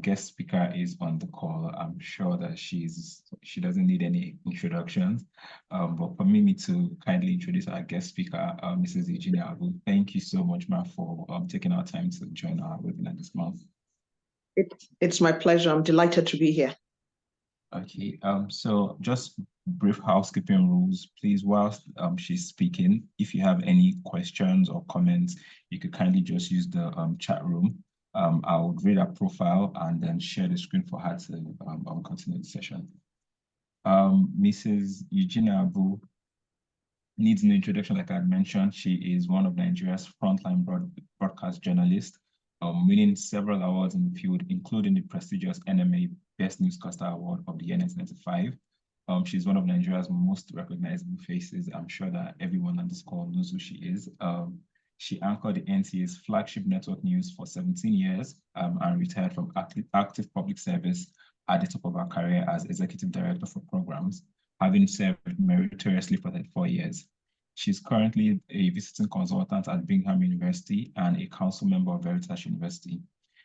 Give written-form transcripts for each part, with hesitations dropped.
guest speaker is on the call. I'm sure that she doesn't need any introductions. But permit me to kindly introduce our guest speaker, Mrs. Eugenia Abu. Thank you so much, ma'am, for taking our time to join our webinar this month. It's my pleasure. I'm delighted to be here. Okay, so just brief housekeeping rules, please. Whilst she's speaking, if you have any questions or comments, you could kindly just use the chat room. I would read her profile and then share the screen for her to continue the session. Mrs. Eugenia Abu needs an introduction, like I had mentioned. She is one of Nigeria's frontline broadcast journalists, winning several awards in the field, including the prestigious NMA Best Newscaster Award of the year 1995. She's one of Nigeria's most recognizable faces. I'm sure that everyone on this call knows who she is. She anchored the NTA's flagship network news for 17 years and retired from active public service at the top of her career as executive director for programs, having served meritoriously for 34 years. She's currently a visiting consultant at Bingham University and a council member of Veritas University.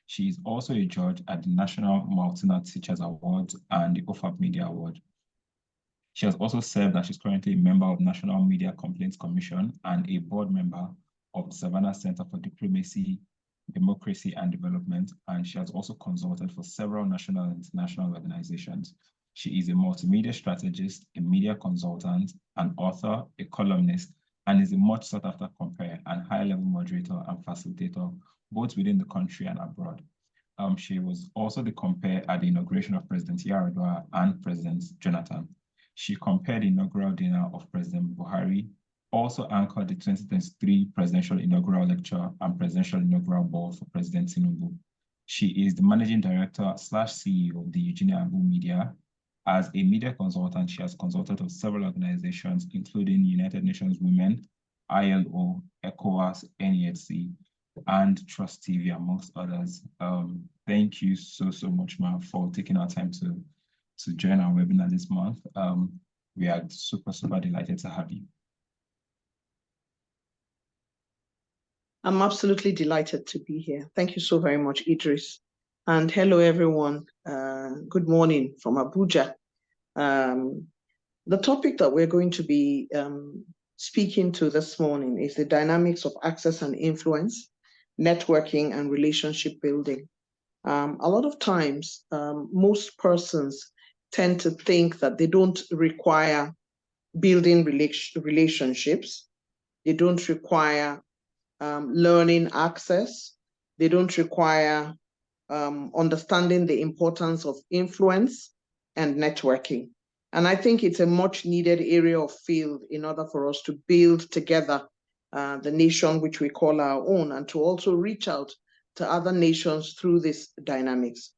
She is also a judge at the National Multinational Teachers Awards and the OFAP Media Award. She has also served as she's currently a member of National Media Complaints Commission and a board member of the Savannah Center for Diplomacy, Democracy and Development, and she has also consulted for several national and international organizations. She is a multimedia strategist, a media consultant, an author, a columnist, and is a much sought after compere and high-level moderator and facilitator, both within the country and abroad. She was also the compere at the inauguration of President Yar'Adua and President Jonathan. She compared the inaugural dinner of President Buhari, also anchored the 2023 Presidential Inaugural Lecture and Presidential Inaugural Ball for President Tinubu. She is the Managing Director / CEO of the Eugenia Abu Media. As a media consultant, she has consulted with several organizations, including United Nations Women, ILO, ECOWAS, NESG, and Trust TV, amongst others. Thank you so much, ma'am, for taking our time to join our webinar this month. We are super delighted to have you. I'm absolutely delighted to be here. Thank you so very much, Idris. And hello, everyone. Good morning from Abuja. The topic that we're going to be speaking to this morning is the dynamics of access and influence, networking and relationship building. A lot of times, most persons tend to think that they don't require building relationships. They don't require learning access. They don't require understanding the importance of influence and networking. And I think it's a much needed area of field in order for us to build together the nation which we call our own, and to also reach out to other nations through these dynamics.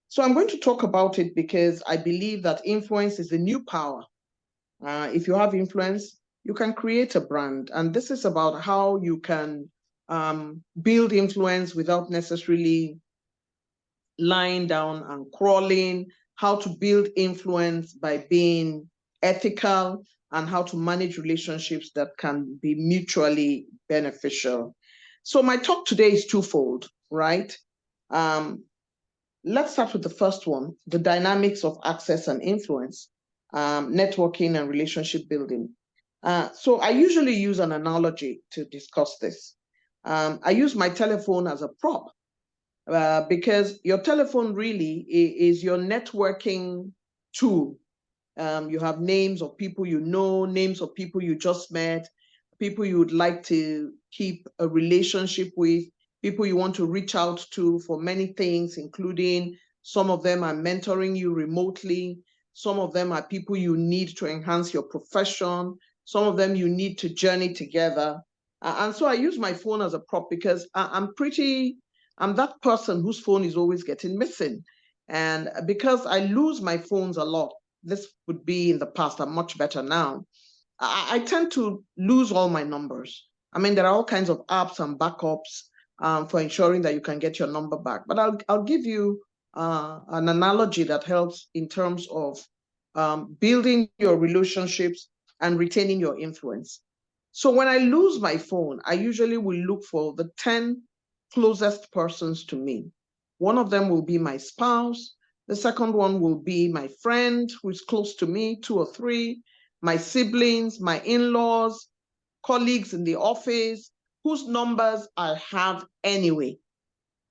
So I'm going to talk about it because I believe that influence is the new power. If you have influence, you can create a brand. And this is about how you can build influence without necessarily lying down and crawling, how to build influence by being ethical, and how to manage relationships that can be mutually beneficial. So my talk today is twofold, right? Let's start with the first one, the dynamics of access and influence, networking and relationship building. So I usually use an analogy to discuss this. I use my telephone as a prop because your telephone really is your networking tool. You have names of people you know, names of people you just met, people you would like to keep a relationship with, people you want to reach out to for many things, including some of them are mentoring you remotely, some of them are people you need to enhance your profession, some of them you need to journey together. And so I use my phone as a prop because I'm that person whose phone is always getting missing. And because I lose my phones a lot, this would be in the past, I'm much better now. I tend to lose all my numbers. I mean, there are all kinds of apps and backups for ensuring that you can get your number back. But I'll give you an analogy that helps in terms of building your relationships and retaining your influence. So when I lose my phone, I usually will look for the 10 closest persons to me. One of them will be my spouse. The second one will be my friend who is close to me, 2 or 3, my siblings, my in-laws, colleagues in the office, whose numbers I have anyway.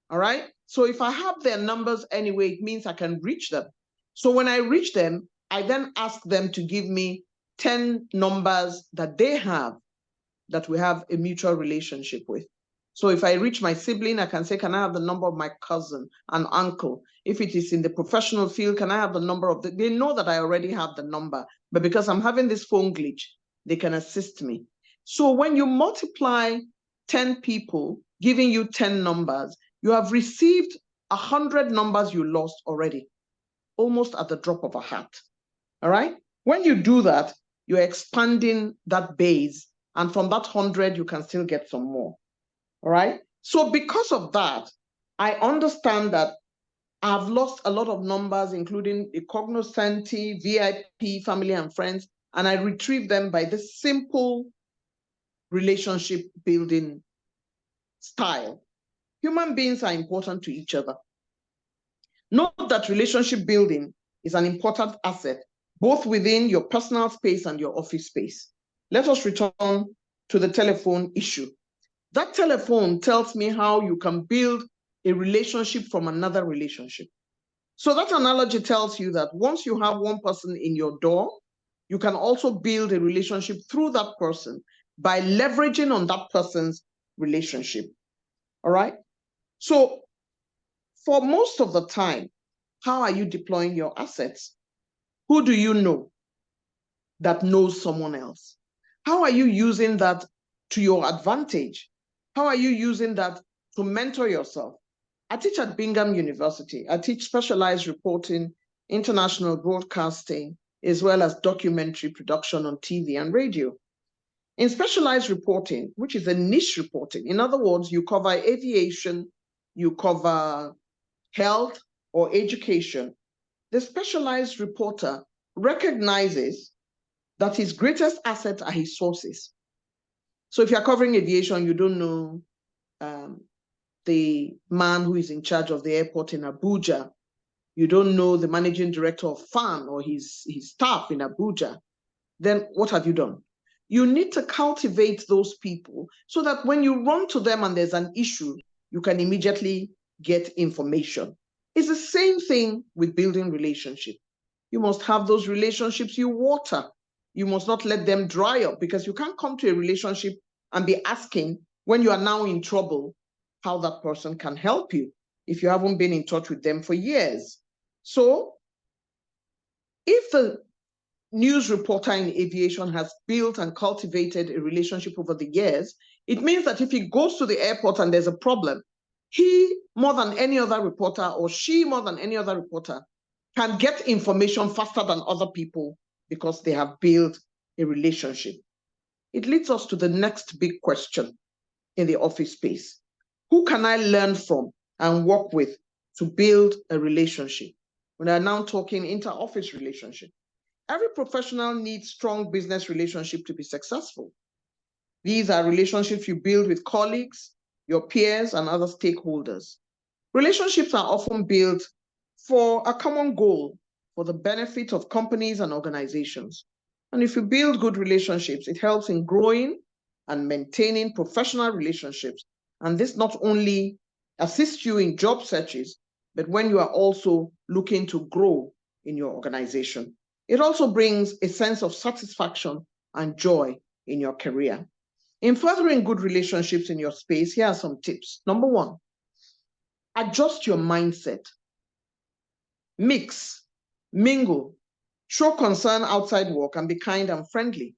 All right. So if I have their numbers anyway, it means I can reach them. So when I reach them, I then ask them to give me 10 numbers that they have that we have a mutual relationship with. So if I reach my sibling, I can say, can I have the number of my cousin and uncle? If it is in the professional field, can I have the number of they know that I already have the number, but because I'm having this phone glitch, they can assist me. So when you multiply 10 people giving you 10 numbers, you have received 100 numbers you lost already, almost at the drop of a hat. All right. When you do that, you're expanding that base. And from that 100, you can still get some more. All right. So because of that, I understand that I've lost a lot of numbers, including a cognoscenti, VIP, family and friends, and I retrieve them by this simple relationship building style. Human beings are important to each other. Note that relationship building is an important asset, both within your personal space and your office space. Let us return to the telephone issue. That telephone tells me how you can build a relationship from another relationship. So that analogy tells you that once you have one person in your door, you can also build a relationship through that person by leveraging on that person's relationship. All right. So for most of the time, how are you deploying your assets? Who do you know that knows someone else? How are you using that to your advantage? How are you using that to mentor yourself? I teach at Bingham University. I teach specialized reporting, international broadcasting, as well as documentary production on TV and radio. In specialized reporting, which is a niche reporting, in other words, you cover aviation, you cover health or education, the specialized reporter recognizes that his greatest asset are his sources. So if you're covering aviation, you don't know the man who is in charge of the airport in Abuja. You don't know the managing director of FAN or his staff in Abuja. Then what have you done? You need to cultivate those people so that when you run to them and there's an issue, you can immediately get information. It's the same thing with building relationships. You must have those relationships you water. You must not let them dry up, because you can't come to a relationship and be asking when you are now in trouble how that person can help you if you haven't been in touch with them for years. So if the news reporter in aviation has built and cultivated a relationship over the years, it means that if he goes to the airport and there's a problem, he, more than any other reporter, or she, more than any other reporter, can get information faster than other people because they have built a relationship. It leads us to the next big question in the office space. Who can I learn from and work with to build a relationship? We are now talking inter-office relationship. Every professional needs strong business relationship to be successful. These are relationships you build with colleagues, your peers, and other stakeholders. Relationships are often built for a common goal, for the benefit of companies and organizations. And if you build good relationships, it helps in growing and maintaining professional relationships. And this not only assists you in job searches, but when you are also looking to grow in your organization. It also brings a sense of satisfaction and joy in your career. In furthering good relationships in your space, here are some tips. Number 1, adjust your mindset. Mix, mingle, show concern outside work, and be kind and friendly.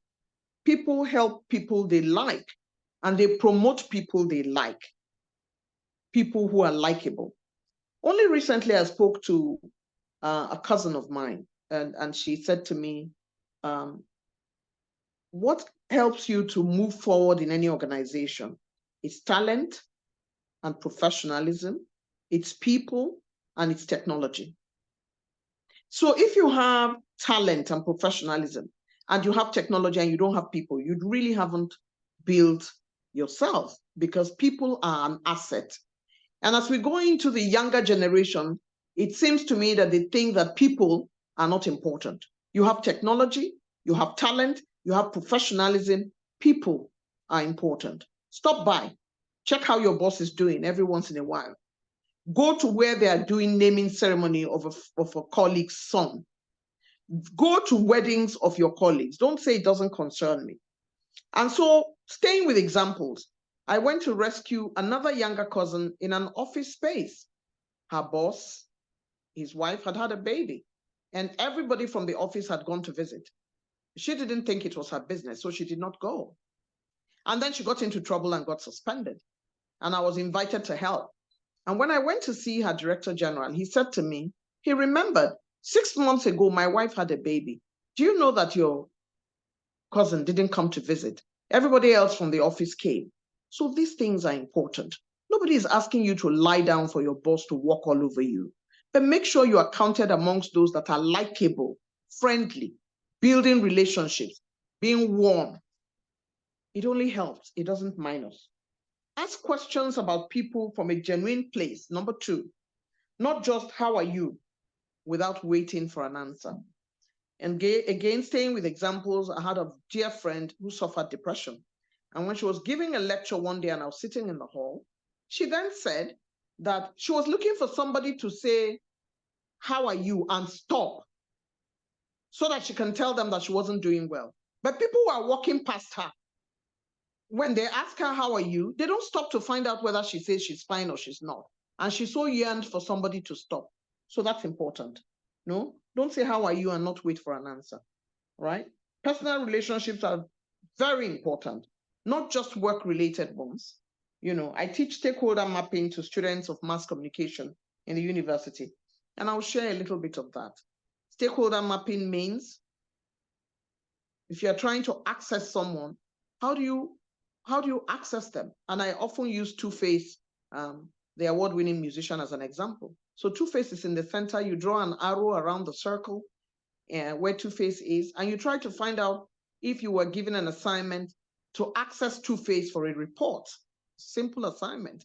People help people they like, and they promote people they like. People who are likable. Only recently I spoke to a cousin of mine, and she said to me, what helps you to move forward in any organization? It's talent and professionalism, it's people, and it's technology. So if you have talent and professionalism, and you have technology and you don't have people, you really haven't built yourself, because people are an asset. And as we go into the younger generation, it seems to me that they think that people are not important. You have technology, you have talent, you have professionalism. People are important. Stop by. Check how your boss is doing every once in a while. Go to where they are doing naming ceremony of a colleague's son. Go to weddings of your colleagues. Don't say it doesn't concern me. And so, staying with examples, I went to rescue another younger cousin in an office space. Her boss, his wife, had had a baby, and everybody from the office had gone to visit. She didn't think it was her business, so she did not go. And then she got into trouble and got suspended. And I was invited to help. And when I went to see her director general, he said to me, he remembered 6 months ago, my wife had a baby. Do you know that your cousin didn't come to visit? Everybody else from the office came. So these things are important. Nobody is asking you to lie down for your boss to walk all over you. But make sure you are counted amongst those that are likable, friendly, building relationships, being warm. It only helps. It doesn't minus. Ask questions about people from a genuine place. Number 2, not just how are you, without waiting for an answer. And again, staying with examples, I had a dear friend who suffered depression. And when she was giving a lecture one day and I was sitting in the hall, she then said that she was looking for somebody to say, how are you, and stop, so that she can tell them that she wasn't doing well. But people were walking past her. When they ask her, how are you, they don't stop to find out whether she says she's fine or she's not. And she so yearned for somebody to stop. So that's important. No, don't say, how are you, and not wait for an answer, right? Personal relationships are very important, not just work-related ones. I teach stakeholder mapping to students of mass communication in the university, and I'll share a little bit of that. Stakeholder mapping means if you're trying to access someone, how do you access them? And I often use Two-Face, the award-winning musician, as an example. So Two-Face is in the center. You draw an arrow around the circle where Two-Face is, and you try to find out if you were given an assignment to access Two-Face for a report. Simple assignment.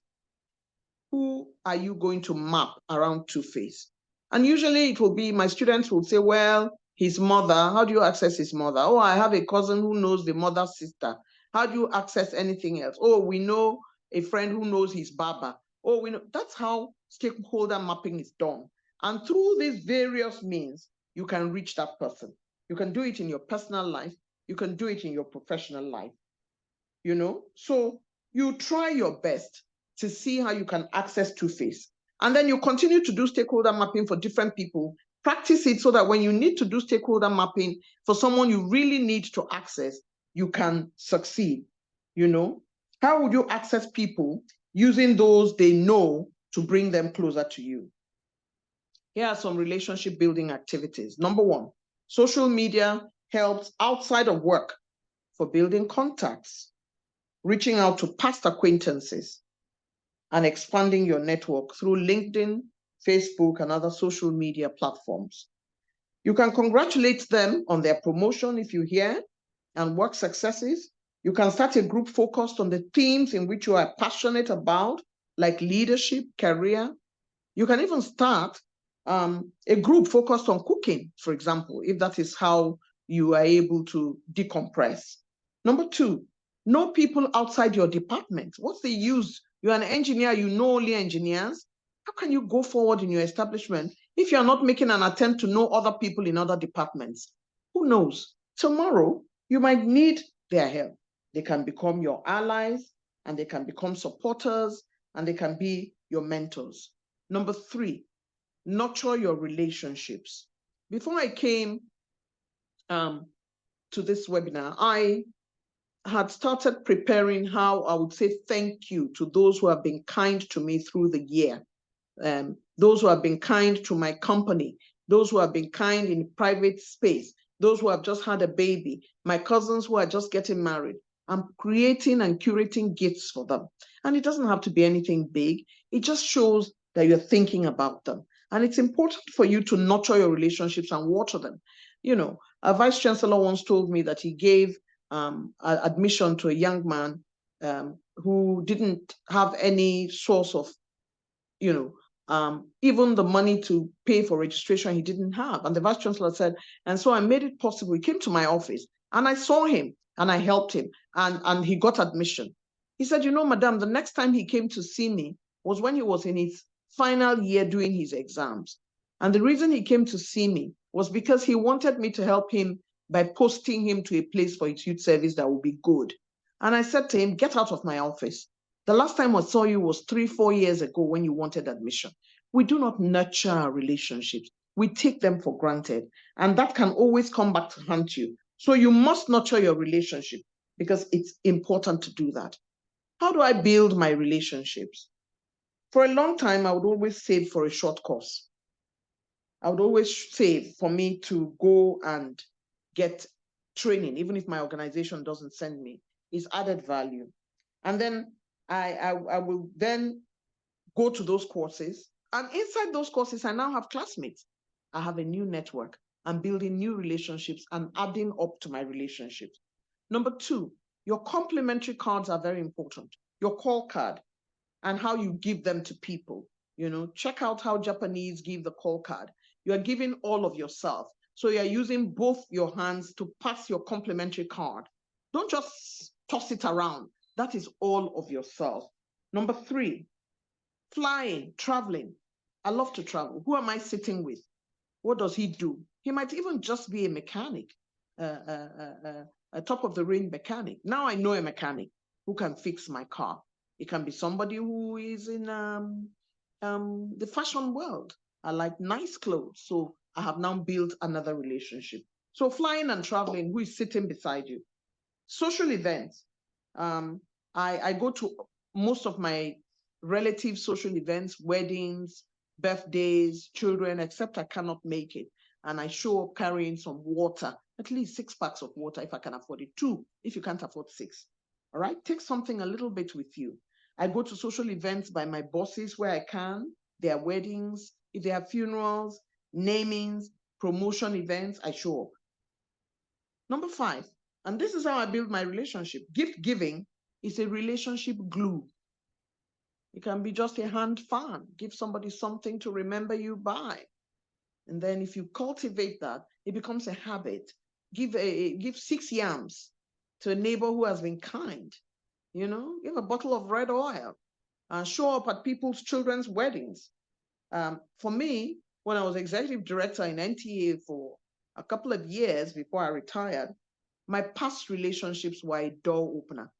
Who are you going to map around Two-Face? And usually it will be, my students will say, well, his mother. How do you access his mother? Oh, I have a cousin who knows the mother's sister. How do you access anything else? Oh, we know a friend who knows his baba. Oh, we know. That's how stakeholder mapping is done. And through these various means, you can reach that person. You can do it in your personal life. You can do it in your professional life. So you try your best to see how you can access Two-Face. And then you continue to do stakeholder mapping for different people. Practice it so that when you need to do stakeholder mapping for someone you really need to access, you can succeed. How would you access people using those they know to bring them closer to you? Here are some relationship building activities. Number 1, social media helps outside of work for building contacts, reaching out to past acquaintances, and expanding your network through LinkedIn, Facebook, and other social media platforms. You can congratulate them on their promotion if you hear, and work successes. You can start a group focused on the themes in which you are passionate about, like leadership, career. You can even start a group focused on cooking, for example, if that is how you are able to decompress. Number 2, know people outside your department. What's the use? You're an engineer, you know only engineers. How can you go forward in your establishment if you're not making an attempt to know other people in other departments? Who knows? Tomorrow, you might need their help. They can become your allies, and they can become supporters, and they can be your mentors. Number 3, nurture your relationships. Before I came to this webinar, I had started preparing how I would say thank you to those who have been kind to me through the year, those who have been kind to my company, those who have been kind in private space, those who have just had a baby, my cousins who are just getting married. I'm creating and curating gifts for them. And it doesn't have to be anything big. It just shows that you're thinking about them. And it's important for you to nurture your relationships and water them. A vice chancellor once told me that he gave admission to a young man who didn't have any source of even the money to pay for registration he didn't have. And the Vice Chancellor said, and so I made it possible. He came to my office and I saw him and I helped him and he got admission. He said, Madam, the next time he came to see me was when he was in his final year doing his exams. And the reason he came to see me was because he wanted me to help him by posting him to a place for his youth service that would be good. And I said to him, get out of my office. The last time I saw you was 3-4 years ago when you wanted admission. We do not nurture our relationships. We take them for granted. And that can always come back to haunt you. So you must nurture your relationship because it's important to do that. How do I build my relationships? For a long time, I would always save for a short course. I would always save for me to go and get training, even if my organization doesn't send me. It's added value. And then I will then go to those courses. And inside those courses, I now have classmates. I have a new network. I'm building new relationships and adding up to my relationships. Number 2, your complimentary cards are very important. Your call card and how you give them to people. Check out how Japanese give the call card. You are giving all of yourself. So you're using both your hands to pass your complimentary card. Don't just toss it around. That is all of yourself. Number 3, flying, traveling. I love to travel. Who am I sitting with? What does he do? He might even just be a mechanic, a top of the range mechanic. Now I know a mechanic who can fix my car. It can be somebody who is in the fashion world. I like nice clothes. So I have now built another relationship. So flying and traveling, who is sitting beside you? Social events. I go to most of my relative social events, weddings, birthdays, children, except I cannot make it. And I show up carrying some water, at least 6 packs of water if I can afford it, 2 if you can't afford 6. All right, take something a little bit with you. I go to social events by my bosses where I can, their weddings, if they have funerals, namings, promotion events, I show up. Number 5, and this is how I build my relationship. Gift giving is a relationship glue. It can be just a hand fan. Give somebody something to remember you by. And then if you cultivate that, it becomes a habit. Give 6 yams to a neighbor who has been kind. Give a bottle of red oil and show up at people's children's weddings. For me, when I was executive director in NTA for a couple of years before I retired, my past relationships were a door opener.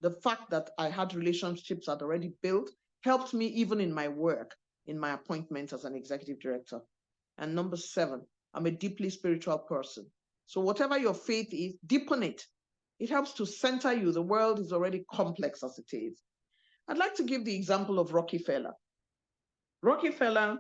The fact that I had relationships I'd already built helped me even in my work, in my appointment as an executive director. And number 7, I'm a deeply spiritual person. So whatever your faith is, deepen it. It helps to center you. The world is already complex as it is. I'd like to give the example of Rockefeller. Rockefeller,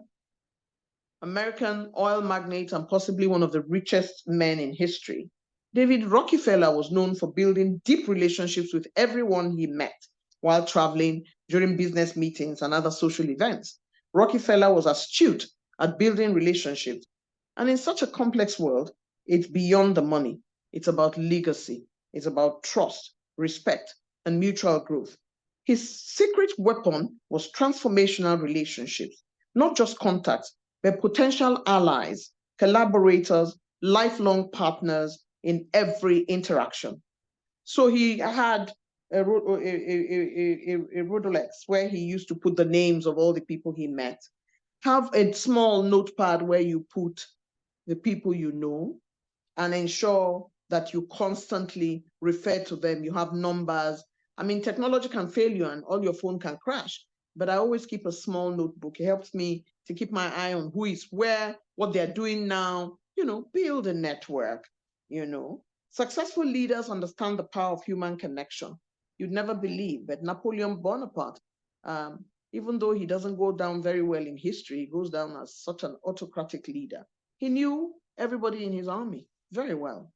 American oil magnate and possibly one of the richest men in history. David Rockefeller was known for building deep relationships with everyone he met while traveling, during business meetings and other social events. Rockefeller was astute at building relationships. And in such a complex world, it's beyond the money. It's about legacy. It's about trust, respect, and mutual growth. His secret weapon was transformational relationships, not just contacts, but potential allies, collaborators, lifelong partners in every interaction. So he had a Rolodex where he used to put the names of all the people he met. Have a small notepad where you put the people you know and ensure that you constantly refer to them. You have numbers. I mean, technology can fail you and all your phone can crash, but I always keep a small notebook. It helps me to keep my eye on who is where, what they're doing now, build a network, Successful leaders understand the power of human connection. You'd never believe, but Napoleon Bonaparte, even though he doesn't go down very well in history, he goes down as such an autocratic leader. He knew everybody in his army very well.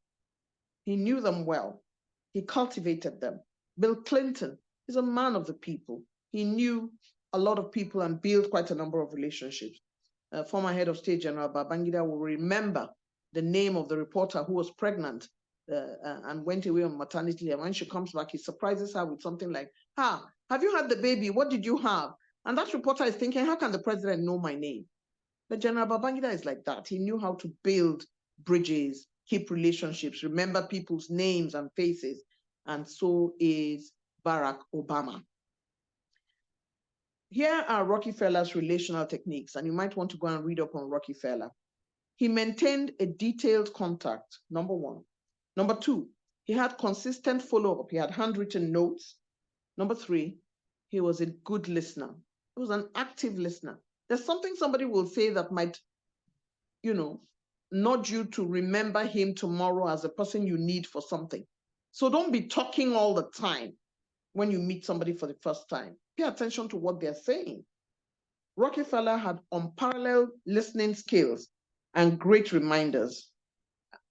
He knew them well. He cultivated them. Bill Clinton is a man of the people. He knew a lot of people and built quite a number of relationships. Former head of state, General Babangida, will remember the name of the reporter who was pregnant and went away on maternity leave. And when she comes back, he surprises her with something like, have you had the baby? What did you have? And that reporter is thinking, how can the president know my name? But General Babangida is like that. He knew how to build bridges, keep relationships, remember people's names and faces. And so is Barack Obama. Here are Rockefeller's relational techniques, and you might want to go and read up on Rockefeller. He maintained a detailed contact, number one. Number two, he had consistent follow-up. He had handwritten notes. Number three, he was a good listener. He was an active listener. There's something somebody will say that might, nudge you to remember him tomorrow as a person you need for something. So don't be talking all the time when you meet somebody for the first time. Pay attention to what they're saying. Rockefeller had unparalleled listening skills and great reminders,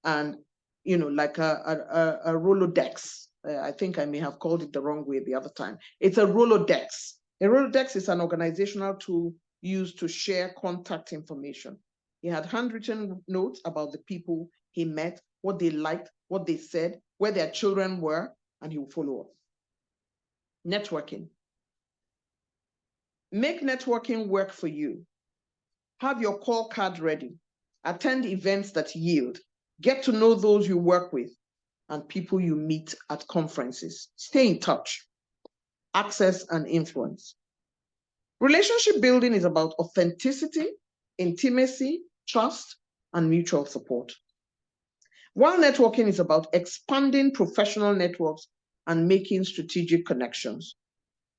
and like a Rolodex. I think I may have called it the wrong way the other time. It's a Rolodex. A Rolodex is an organizational tool used to share contact information. He had handwritten notes about the people he met, what they liked, what they said, where their children were, and he would follow up. Networking. Make networking work for you. Have your call card ready. Attend events that yield. Get to know those you work with and people you meet at conferences. Stay in touch. Access and influence. Relationship building is about authenticity, intimacy, trust, and mutual support. While networking is about expanding professional networks and making strategic connections.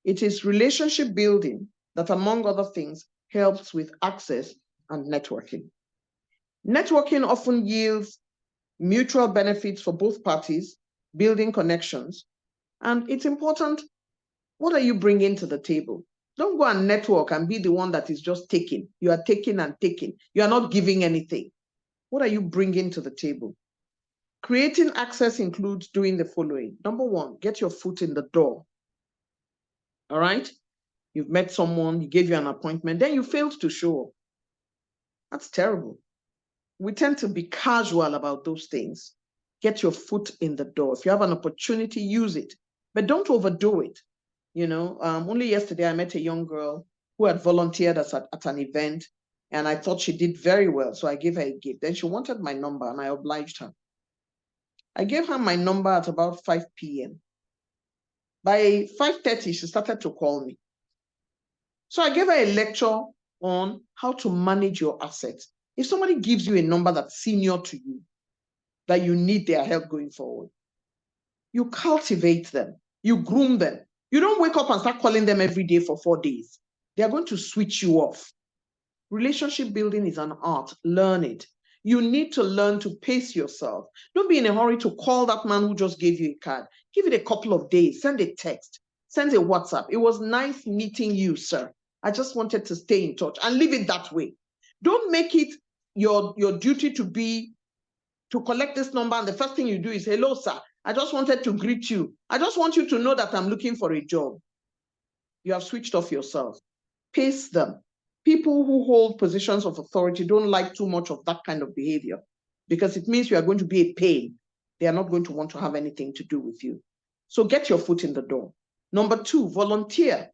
It is relationship building that, among other things, helps with access and networking. Networking often yields mutual benefits for both parties, building connections. And it's important, what are you bringing to the table? Don't go and network and be the one that is just taking. You are taking and taking. You are not giving anything. What are you bringing to the table? Creating access includes doing the following. Number one, get your foot in the door. All right? You've met someone, he gave you an appointment, then you failed to show up. That's terrible. We tend to be casual about those things. Get your foot in the door. If you have an opportunity, use it, but don't overdo it. Only yesterday I met a young girl who had volunteered at an event, and I thought she did very well, so I gave her a gift. Then she wanted my number, and I obliged her. I gave her my number at about 5 p.m. By 5:30, she started to call me. So I gave her a lecture on how to manage your assets. If somebody gives you a number that's senior to you, that you need their help going forward, you cultivate them, you groom them. You don't wake up and start calling them every day for 4 days. They are going to switch you off. Relationship building is an art. Learn it. You need to learn to pace yourself. Don't be in a hurry to call that man who just gave you a card. Give it a couple of days. Send a text. Send a WhatsApp. It was nice meeting you, sir. I just wanted to stay in touch, and leave it that way. Don't make it your duty to collect this number, and the first thing you do is, hello, sir. I just wanted to greet you. I just want you to know that I'm looking for a job. You have switched off yourself. Pace them. People who hold positions of authority don't like too much of that kind of behavior, because it means you are going to be a pain. They are not going to want to have anything to do with you. So get your foot in the door. Number two, volunteer.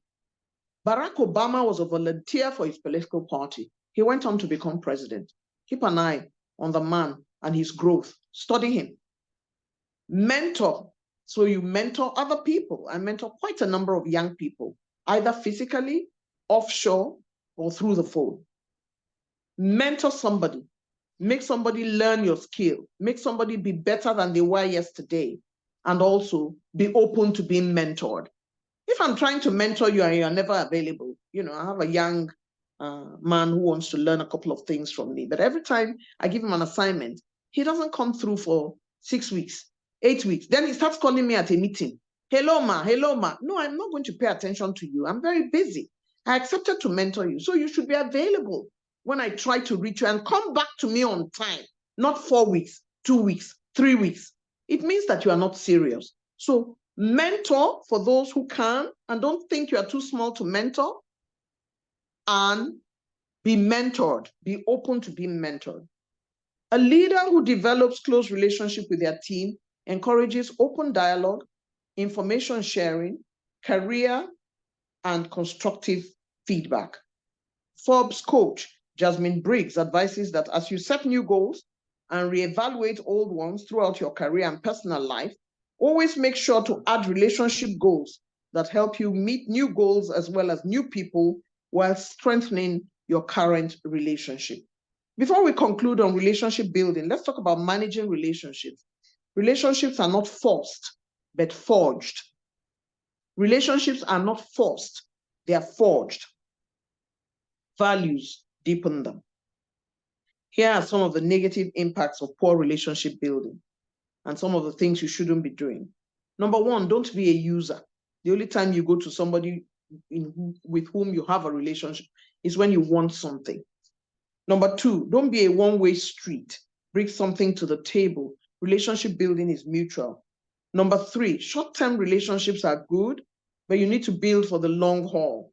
Barack Obama was a volunteer for his political party. He went on to become president. Keep an eye on the man and his growth. Study him. Mentor. So you mentor other people. I mentor quite a number of young people, either physically, offshore, or through the phone. Mentor somebody. Make somebody learn your skill. Make somebody be better than they were yesterday. And also be open to being mentored. If I'm trying to mentor you and you're never available, I have a young man who wants to learn a couple of things from me, but every time I give him an assignment, he doesn't come through for 6 weeks, 8 weeks. Then he starts calling me at a meeting. Hello, ma. Hello, ma. No, I'm not going to pay attention to you. I'm very busy. I accepted to mentor you, so you should be available when I try to reach you, and come back to me on time, not 4 weeks, 2 weeks, 3 weeks. It means that you are not serious. So mentor for those who can, and don't think you are too small to mentor, and be mentored. Be open to being mentored. A leader who develops close relationship with their team encourages open dialogue, information sharing, career, and constructive feedback. Forbes coach Jasmine Briggs advises that as you set new goals and reevaluate old ones throughout your career and personal life, always make sure to add relationship goals that help you meet new goals as well as new people while strengthening your current relationship. Before we conclude on relationship building, let's talk about managing relationships. Relationships are not forced, but forged. Relationships are not forced, they are forged. Values deepen them. Here are some of the negative impacts of poor relationship building and some of the things you shouldn't be doing. Number one, don't be a user. The only time you go to somebody with whom you have a relationship is when you want something. Number two, don't be a one-way street. Bring something to the table. Relationship building is mutual. Number three, short-term relationships are good, but you need to build for the long haul.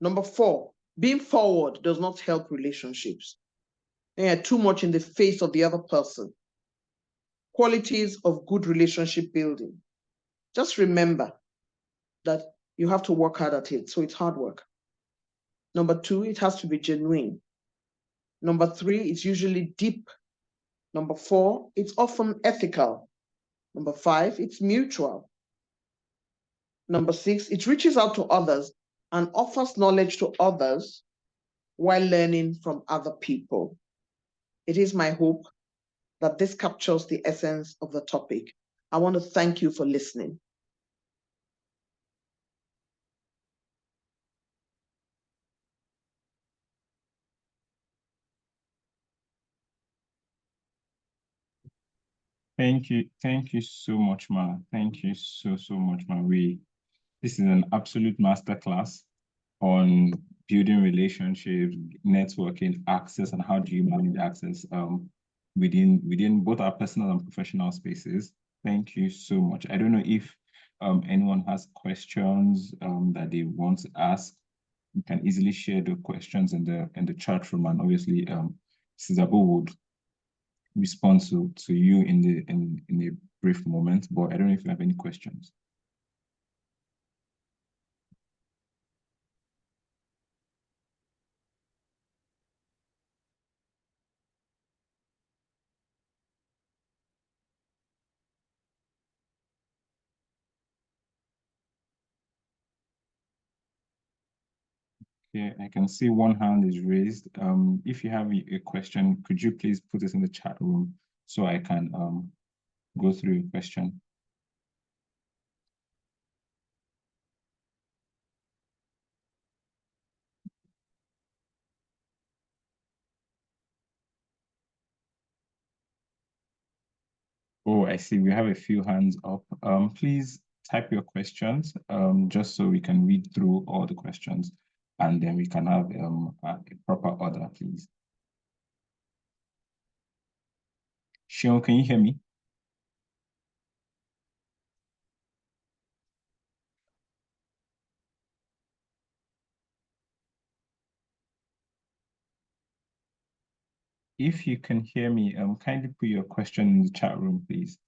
Number four, being forward does not help relationships. They are too much in the face of the other person. Qualities of good relationship building. Just remember that you have to work hard at it, so it's hard work. Number two, it has to be genuine. Number three, it's usually deep. Number four, it's often ethical. Number five, it's mutual. Number six, it reaches out to others and offers knowledge to others while learning from other people. It is my hope that this captures the essence of the topic. I want to thank you for listening. Thank you so much, Ma. Thank you so much, Ma. This is an absolute masterclass on building relationships, networking, access, and how do you manage access within both our personal and professional spaces. Thank you so much. I don't know if anyone has questions that they want to ask. You can easily share the questions in the chat room, and obviously Mrs. Abu would respond to you in a brief moment. But I don't know if you have any questions. Yeah, I can see one hand is raised. If you have a question, could you please put it in the chat room so I can go through your question? Oh, I see we have a few hands up. Please type your questions just so we can read through all the questions and then we can have a proper order, please. Sean, can you hear me? If you can hear me, kindly put your question in the chat room, please.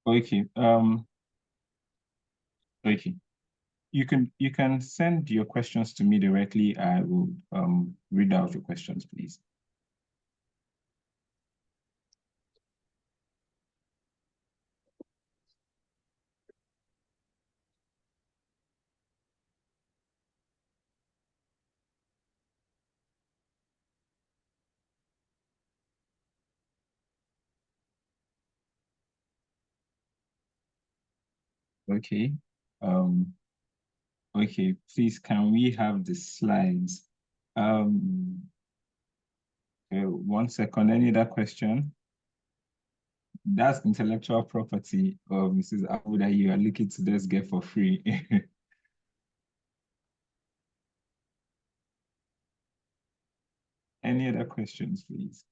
Okay. Okay. You can send your questions to me directly. I will read out your questions, please. Okay. Okay, please, can we have the slides? 1 second, any other question? That's intellectual property of Mrs. Abu that you are looking to just get for free. Any other questions, please?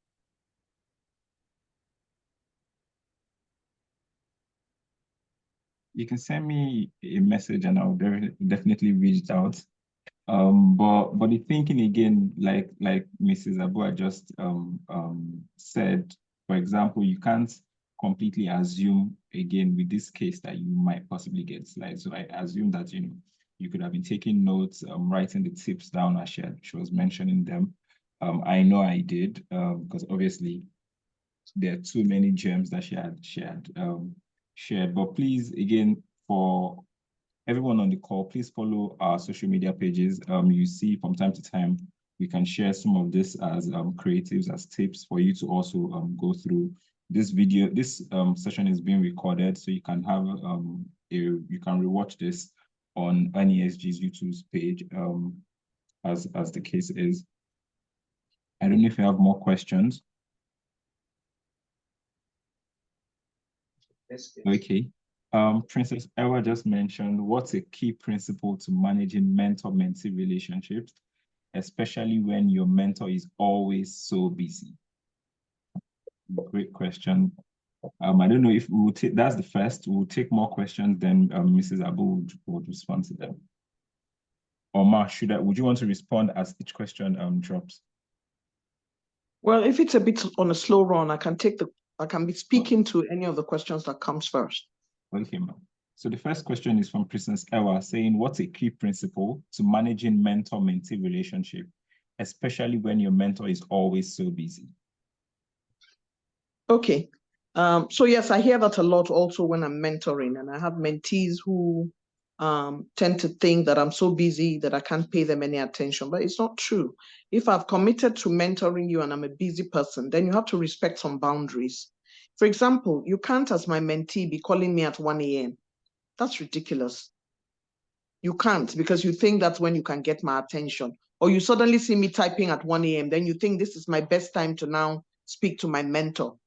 you can send me a message and I'll definitely read it out. But the thinking again, like Mrs. Abu just said, for example, you can't completely assume again with this case that you might possibly get slides. So I assume that you could have been taking notes, writing the tips down as she was mentioning them. I know I did because obviously there are too many gems that she had shared. But please, again, for everyone on the call, please follow our social media pages. You see from time to time, we can share some of this as creatives, as tips for you to also go through. This video, this session is being recorded, so you can have you can rewatch this on NESG's YouTube page, as the case is. I don't know if you have more questions. Okay. Princess Ewa just mentioned, what's a key principle to managing mentor-mentee relationships, especially when your mentor is always so busy? Great question. I don't know if we will take, that's the first, we'll take more questions, then Mrs. Abu would respond to them. Or Ma, would you want to respond as each question drops? Well, if it's a bit on a slow run, I can be speaking to any of the questions that comes first. Okay, ma'am. So the first question is from Princess Ewa saying, what's a key principle to managing mentor-mentee relationship, especially when your mentor is always so busy? Okay. So yes, I hear that a lot also when I'm mentoring, and I have mentees who tend to think that I'm so busy that I can't pay them any attention, but it's not true. If I've committed to mentoring you and I'm a busy person, then you have to respect some boundaries. For example, you can't, as my mentee, be calling me at 1 a.m. That's ridiculous. You can't, because you think that's when you can get my attention. Or you suddenly see me typing at 1 a.m., then you think this is my best time to now speak to my mentor.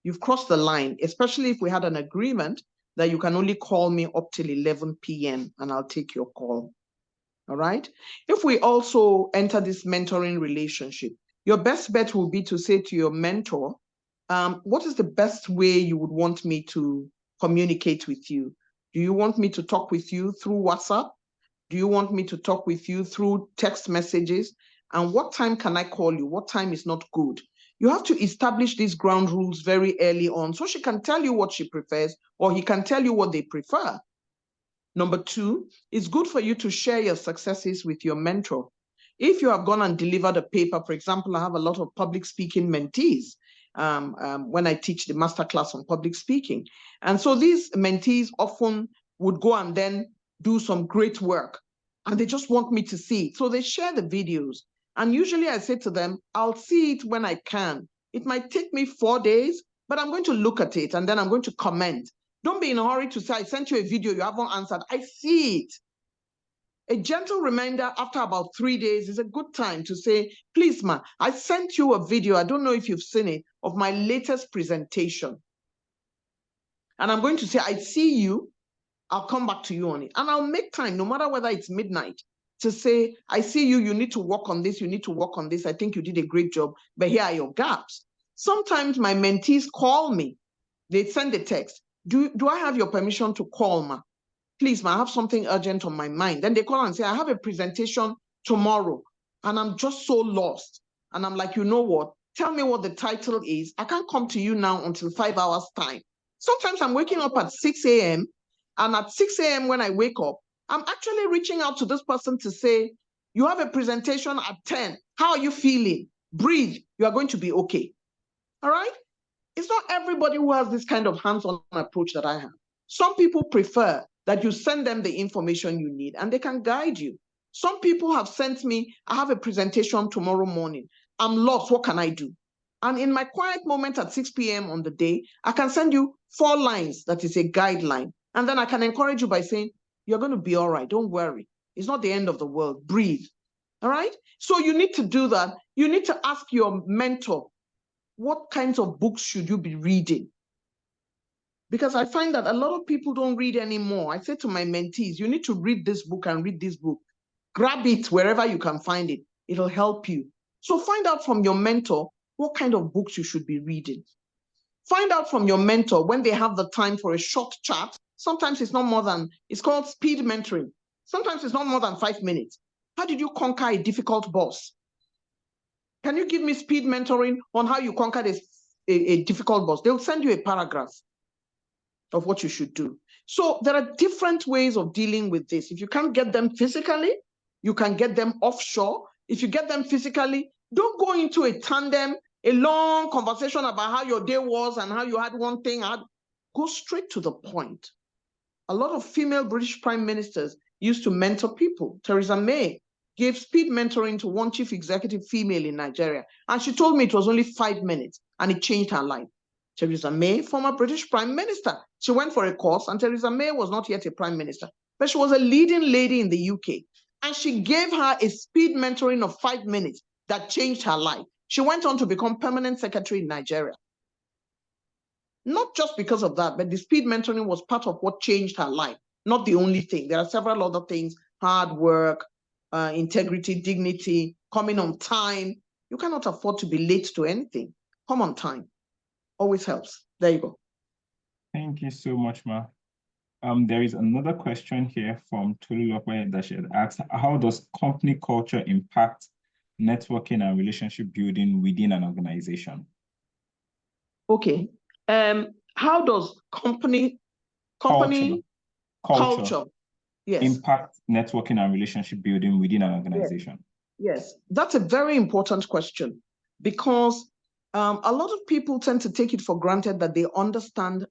You've crossed the line, especially if we had an agreement that you can only call me up till 11 p.m. and I'll take your call. All right? If we also enter this mentoring relationship, your best bet will be to say to your mentor, what is the best way you would want me to communicate with you? Do you want me to talk with you through WhatsApp? Do you want me to talk with you through text messages? And what time can I call you? What time is not good? You have to establish these ground rules very early on so she can tell you what she prefers, or he can tell you what they prefer. Number two, it's good for you to share your successes with your mentor. If you have gone and delivered a paper, for example, I have a lot of public speaking mentees when I teach the masterclass on public speaking. And so these mentees often would go and then do some great work, and they just want me to see it. So they share the videos. And usually I say to them, I'll see it when I can. It might take me 4 days, but I'm going to look at it and then I'm going to comment. Don't be in a hurry to say, I sent you a video, you haven't answered. I see it. A gentle reminder after about 3 days is a good time to say, please, ma, I sent you a video, I don't know if you've seen it, of my latest presentation. And I'm going to say, I see you, I'll come back to you on it. And I'll make time, no matter whether it's midnight, to say, I see you, you need to work on this, you need to work on this. I think you did a great job, but here are your gaps. Sometimes my mentees call me, they send a text. Do I have your permission to call, ma? Please, ma, I have something urgent on my mind. Then they call and say, I have a presentation tomorrow and I'm just so lost. And I'm like, you know what? Tell me what the title is. I can't come to you now until 5 hours time. Sometimes I'm waking up at 6 a.m. and at 6 a.m. when I wake up, I'm actually reaching out to this person to say, you have a presentation at 10. How are you feeling? Breathe. You are going to be okay. All right? It's not everybody who has this kind of hands-on approach that I have. Some people prefer that you send them the information you need and they can guide you. Some people have sent me, I have a presentation tomorrow morning. I'm lost, what can I do? And in my quiet moment at 6 p.m. on the day, I can send you 4 lines that is a guideline. And then I can encourage you by saying, you're going to be all right, don't worry. It's not the end of the world, breathe. All right? So you need to do that. You need to ask your mentor, what kinds of books should you be reading? Because I find that a lot of people don't read anymore. I say to my mentees, you need to read this book and read this book. Grab it wherever you can find it. It'll help you. So find out from your mentor what kind of books you should be reading. Find out from your mentor when they have the time for a short chat, Sometimes it's not more than, it's called speed mentoring. Sometimes it's not more than 5 minutes. How did you conquer a difficult boss? Can you give me speed mentoring on how you conquered a difficult boss? They'll send you a paragraph of what you should do. So there are different ways of dealing with this. If you can't get them physically, you can get them offshore. If you get them physically, don't go into a tandem, a long conversation about how your day was and how you had one thing. Go straight to the point. A lot of female British prime ministers used to mentor people. Theresa May gave speed mentoring to one chief executive female in Nigeria. And she told me it was only 5 minutes and it changed her life. Theresa May, former British prime minister. She went for a course and Theresa May was not yet a prime minister, but she was a leading lady in the UK. And she gave her a speed mentoring of 5 minutes that changed her life. She went on to become permanent secretary in Nigeria. Not just because of that, but the speed mentoring was part of what changed her life. Not the only thing. There are several other things: hard work, integrity, dignity, coming on time. You cannot afford to be late to anything. Come on time. Always helps. There you go. Thank you so much, Ma. There is another question here from Tolulope that she had asked, how does company culture impact networking and relationship building within an organization? Okay. How does company culture yes, impact networking and relationship building within an organization? Yes, that's a very important question, because a lot of people tend to take it for granted that they understand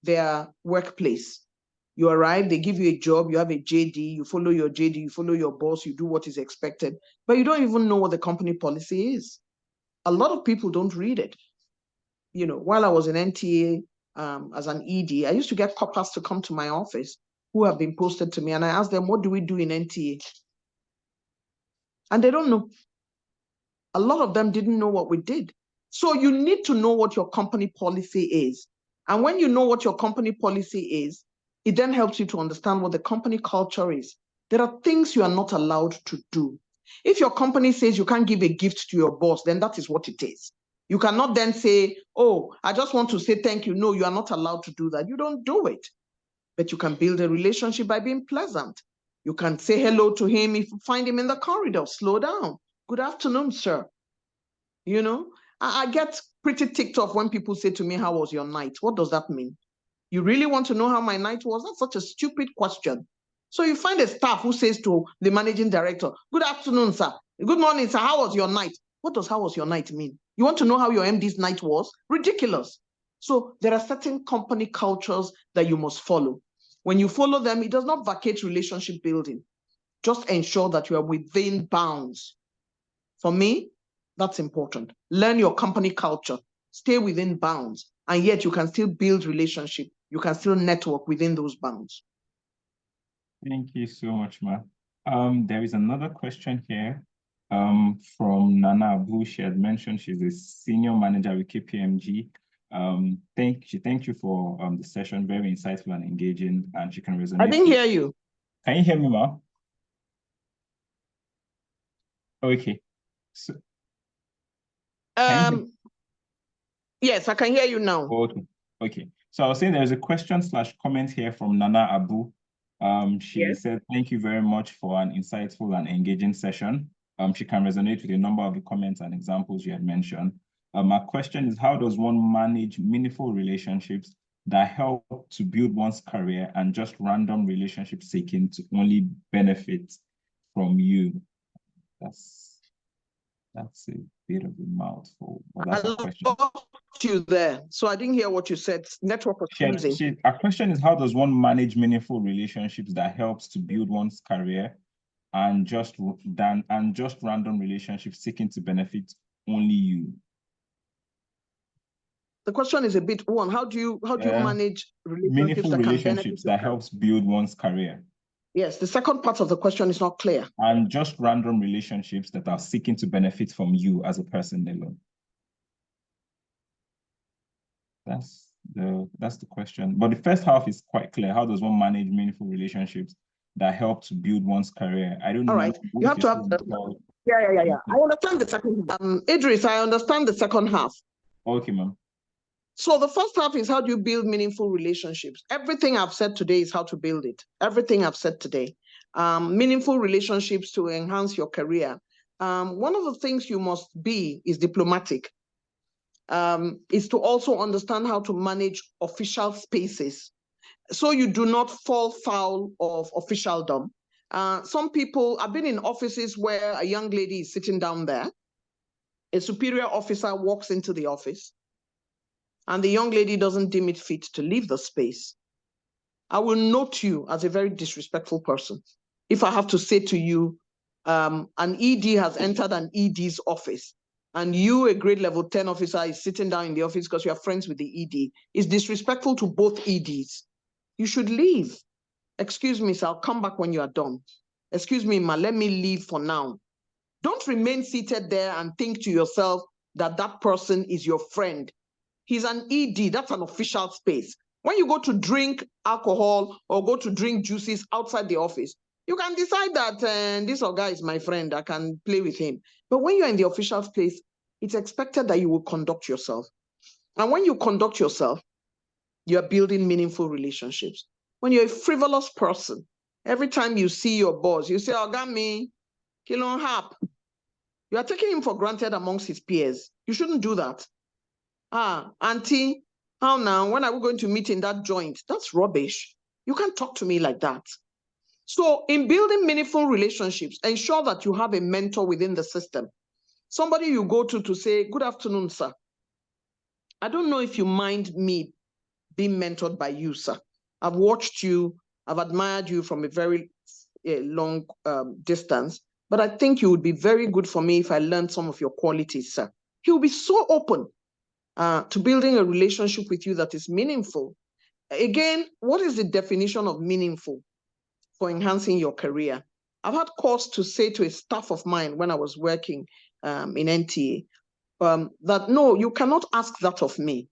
their workplace. You arrive, they give you a job, you have a JD, you follow your JD, you follow your boss, you do what is expected, but you don't even know what the company policy is. A lot of people don't read it. You know, while I was in NTA as an ED, I used to get coppers to come to my office who have been posted to me, and I asked them, what do we do in NTA? And they don't know. A lot of them didn't know what we did. So you need to know what your company policy is. And when you know what your company policy is, it then helps you to understand what the company culture is. There are things you are not allowed to do. If your company says you can't give a gift to your boss, then that is what it is. You cannot then say, oh, I just want to say thank you. No, you are not allowed to do that. You don't do it. But you can build a relationship by being pleasant. You can say hello to him if you find him in the corridor. Slow down. Good afternoon, sir. You know, I get pretty ticked off when people say to me, how was your night? What does that mean? You really want to know how my night was? That's such a stupid question. So you find a staff who says to the managing director, good afternoon, sir. Good morning, sir. How was your night? What does how was your night mean? You want to know how your MD's night was? Ridiculous. So there are certain company cultures that you must follow. When you follow them, it does not vacate relationship building. Just ensure that you are within bounds. For me, that's important. Learn your company culture, stay within bounds, and yet you can still build relationship. You can still network within those bounds. Thank you so much, Ma. There is another question here from Nana Abu. She had mentioned she's a senior manager with KPMG. Thank you for the session, very insightful and engaging, and she can resonate. I didn't hear you. Can you hear me, Ma? Okay. So, yes, I can hear you now. Okay. So I was saying there's a question/comment here from Nana Abu. She said, thank you very much for an insightful and engaging session. She can resonate with a number of the comments and examples you had mentioned. My question is, how does one manage meaningful relationships that help to build one's career and just random relationship seeking to only benefit from you? That's a bit of a mouthful, but that's a question. I lost you there, so I didn't hear what you said. Network was freezing. Our question is, how does one manage meaningful relationships that helps to build one's career and just random relationships seeking to benefit only you? The question is a bit one. How do you manage meaningful relationships that helps build one's career? Yes, the second part of the question is not clear. And just random relationships that are seeking to benefit from you as a person alone. That's the question. But the first half is quite clear. How does one manage meaningful relationships that help to build one's career? I don't know. All right. You have to have Yeah. I understand the second half. Idris, I understand the second half. Okay, ma'am. So the first half is how do you build meaningful relationships? Everything I've said today is how to build it. Everything I've said today. Meaningful relationships to enhance your career. One of the things you must be is diplomatic. Is to also understand how to manage official spaces so you do not fall foul of officialdom. Some people, I've been in offices where a young lady is sitting down there. A superior officer walks into the office and the young lady doesn't deem it fit to leave the space. I will note you as a very disrespectful person if I have to say to you, an ED has entered an ED's office and you, a grade level 10 officer, is sitting down in the office because you are friends with the ED. It's disrespectful to both EDs. You should leave. Excuse me, sir, I'll come back when you are done. Excuse me, ma, let me leave for now. Don't remain seated there and think to yourself that that person is your friend. He's an ED, that's an official space. When you go to drink alcohol or go to drink juices outside the office, you can decide that this guy is my friend, I can play with him. But when you're in the official space, it's expected that you will conduct yourself. And when you conduct yourself, you're building meaningful relationships. When you're a frivolous person, every time you see your boss, you say, Ogami, Kilon Hap. You are taking him for granted amongst his peers. You shouldn't do that. Auntie, how now? When are we going to meet in that joint? That's rubbish. You can't talk to me like that. So in building meaningful relationships, ensure that you have a mentor within the system. Somebody you go to say, good afternoon, sir. I don't know if you mind me being mentored by you, sir. I've watched you, I've admired you from a very long distance, but I think you would be very good for me if I learned some of your qualities, sir. He will be so open to building a relationship with you that is meaningful. Again, what is the definition of meaningful for enhancing your career? I've had cause to say to a staff of mine when I was working in NTA that, no, you cannot ask that of me.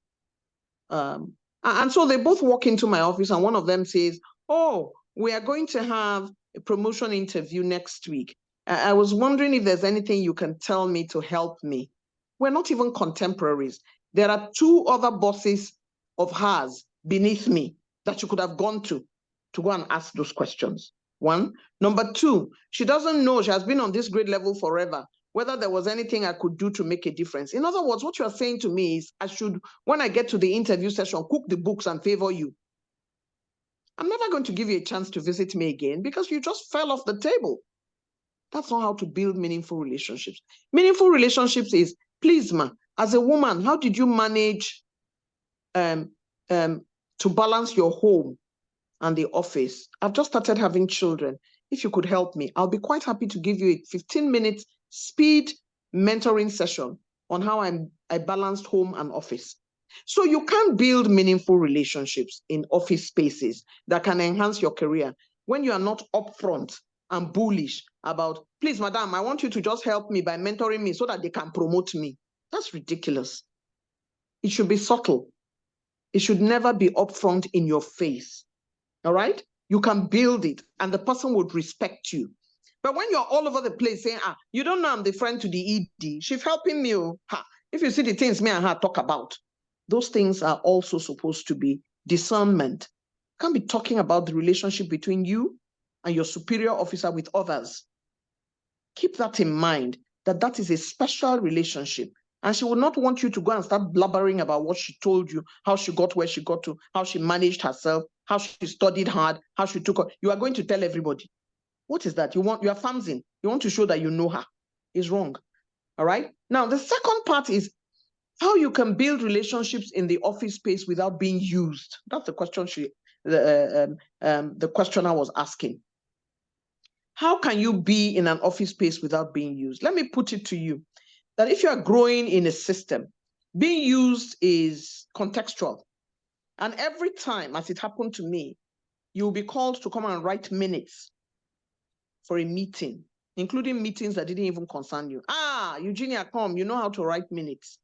And so they both walk into my office and one of them says, oh, we are going to have a promotion interview next week. I was wondering if there's anything you can tell me to help me. We're not even contemporaries. There are two other bosses of hers beneath me that you could have gone to go and ask those questions. One. Number two, she doesn't know, she has been on this grade level forever, whether there was anything I could do to make a difference. In other words, what you are saying to me is I should, when I get to the interview session, cook the books and favor you. I'm never going to give you a chance to visit me again because you just fell off the table. That's not how to build meaningful relationships. Meaningful relationships is, please, ma, as a woman, how did you manage to balance your home and the office? I've just started having children. If you could help me, I'll be quite happy to give you a 15-minute speed mentoring session on how I balanced home and office. So you can build meaningful relationships in office spaces that can enhance your career when you are not upfront and bullish about, please, madam, I want you to just help me by mentoring me so that they can promote me. That's ridiculous. It should be subtle. It should never be upfront in your face. All right? You can build it and the person would respect you. But when you're all over the place saying, you don't know I'm the friend to the ED, she's helping me. If you see the things me and her talk about, those things are also supposed to be discernment. You can't be talking about the relationship between you and your superior officer with others. Keep that in mind, that is a special relationship. And she would not want you to go and start blabbering about what she told you, how she got where she got to, how she managed herself, how she studied hard, how she took her. You are going to tell everybody. What is that? You are famsing. You want to show that you know her. It's wrong. All right? Now, the second part is how you can build relationships in the office space without being used. That's the question the questioner was asking. How can you be in an office space without being used? Let me put it to you that if you are growing in a system, being used is contextual. And every time, as it happened to me, you'll be called to come and write minutes for a meeting, including meetings that didn't even concern you. Eugenia, come, you know how to write minutes.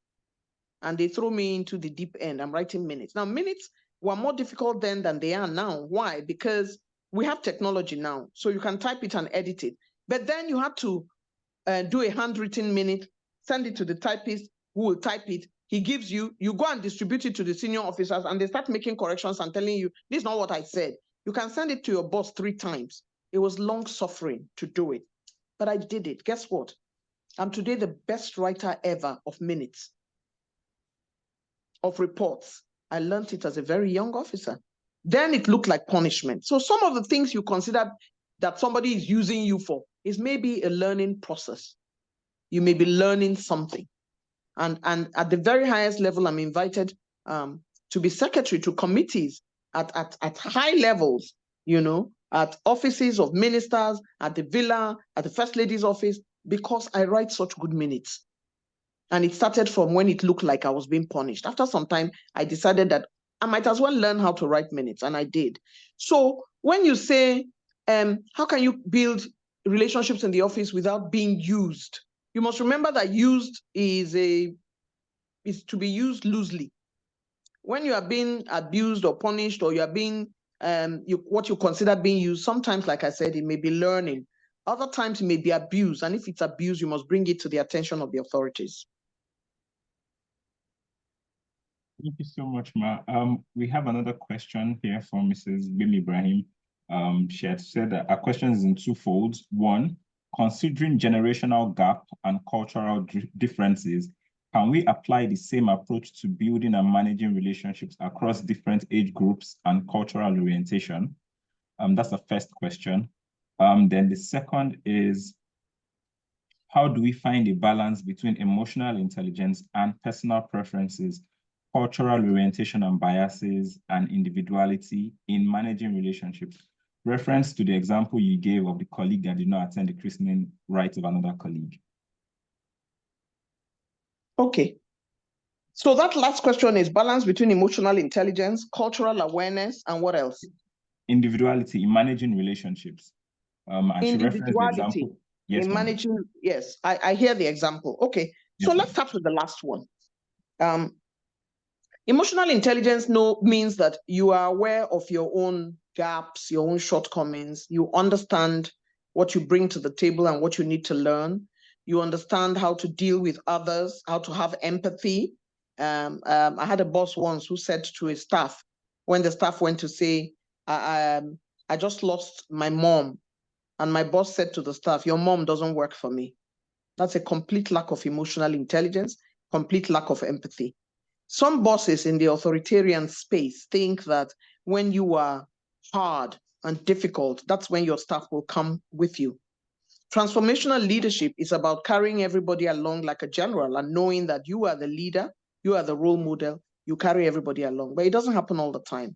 And they throw me into the deep end. I'm writing minutes. Now, minutes were more difficult then than they are now. Why? Because we have technology now, so you can type it and edit it. But then you have to do a handwritten minute, send it to the typist who will type it, he gives you, you go and distribute it to the senior officers, and they start making corrections and telling you, this is not what I said. You can send it to your boss 3 times. It was long suffering to do it, but I did it. Guess what? I'm today the best writer ever of minutes, of reports. I learned it as a very young officer. Then it looked like punishment. So some of the things you consider that somebody is using you for is maybe a learning process. You may be learning something. And at the very highest level, I'm invited to be secretary to committees at high levels, you know, at offices of ministers, at the villa, at the first lady's office, because I write such good minutes. And it started from when it looked like I was being punished. After some time, I decided that I might as well learn how to write minutes, and I did. So when you say, how can you build relationships in the office without being used? You must remember that used is to be used loosely. When you are being abused or punished, or you are being what you consider being used, sometimes, like I said, it may be learning. Other times it may be abuse, and if it's abuse, you must bring it to the attention of the authorities. Thank you so much, Ma. We have another question here from Mrs. Bim Ibrahim. She had said that our question is in 2 folds. 1, considering generational gap and cultural differences, can we apply the same approach to building and managing relationships across different age groups and cultural orientation? That's the first question. Then the second is, how do we find a balance between emotional intelligence and personal preferences, cultural orientation and biases, and individuality in managing relationships? Reference to the example you gave of the colleague that did not attend the christening rites of another colleague. Okay. So that last question is balance between emotional intelligence, cultural awareness, and what else? Individuality in managing relationships. And she referenced the example. Yes, in managing, yes, I hear the example. Okay, so let's start with the last one. Emotional intelligence means that you are aware of your own gaps, your own shortcomings. You understand what you bring to the table and what you need to learn. You understand how to deal with others, how to have empathy. I had a boss once who said to his staff, when the staff went to say, I just lost my mom. And my boss said to the staff, your mom doesn't work for me. That's a complete lack of emotional intelligence, complete lack of empathy. Some bosses in the authoritarian space think that when you are hard and difficult, that's when your staff will come with you. Transformational leadership is about carrying everybody along like a general and knowing that you are the leader, you are the role model, you carry everybody along. But it doesn't happen all the time.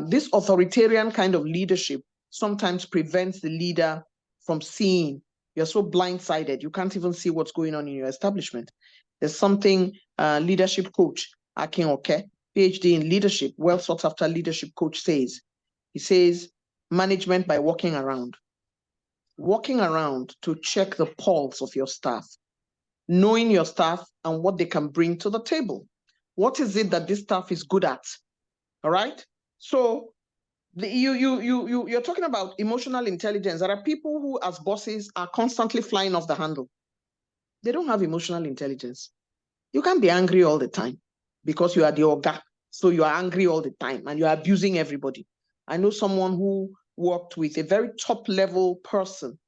This authoritarian kind of leadership sometimes prevents the leader from seeing. You're so blindsided, you can't even see what's going on in your establishment. There's something leadership coach, Akin Oke, PhD in leadership, well sought after leadership coach says. He says, management by walking around to check the pulse of your staff, knowing your staff and what they can bring to the table. What is it that this staff is good at? All right. So you're talking about emotional intelligence. There are people who, as bosses, are constantly flying off the handle. They don't have emotional intelligence. You can't be angry all the time because you are the orga. So you are angry all the time and you're abusing everybody. I know someone who worked with a very top level person,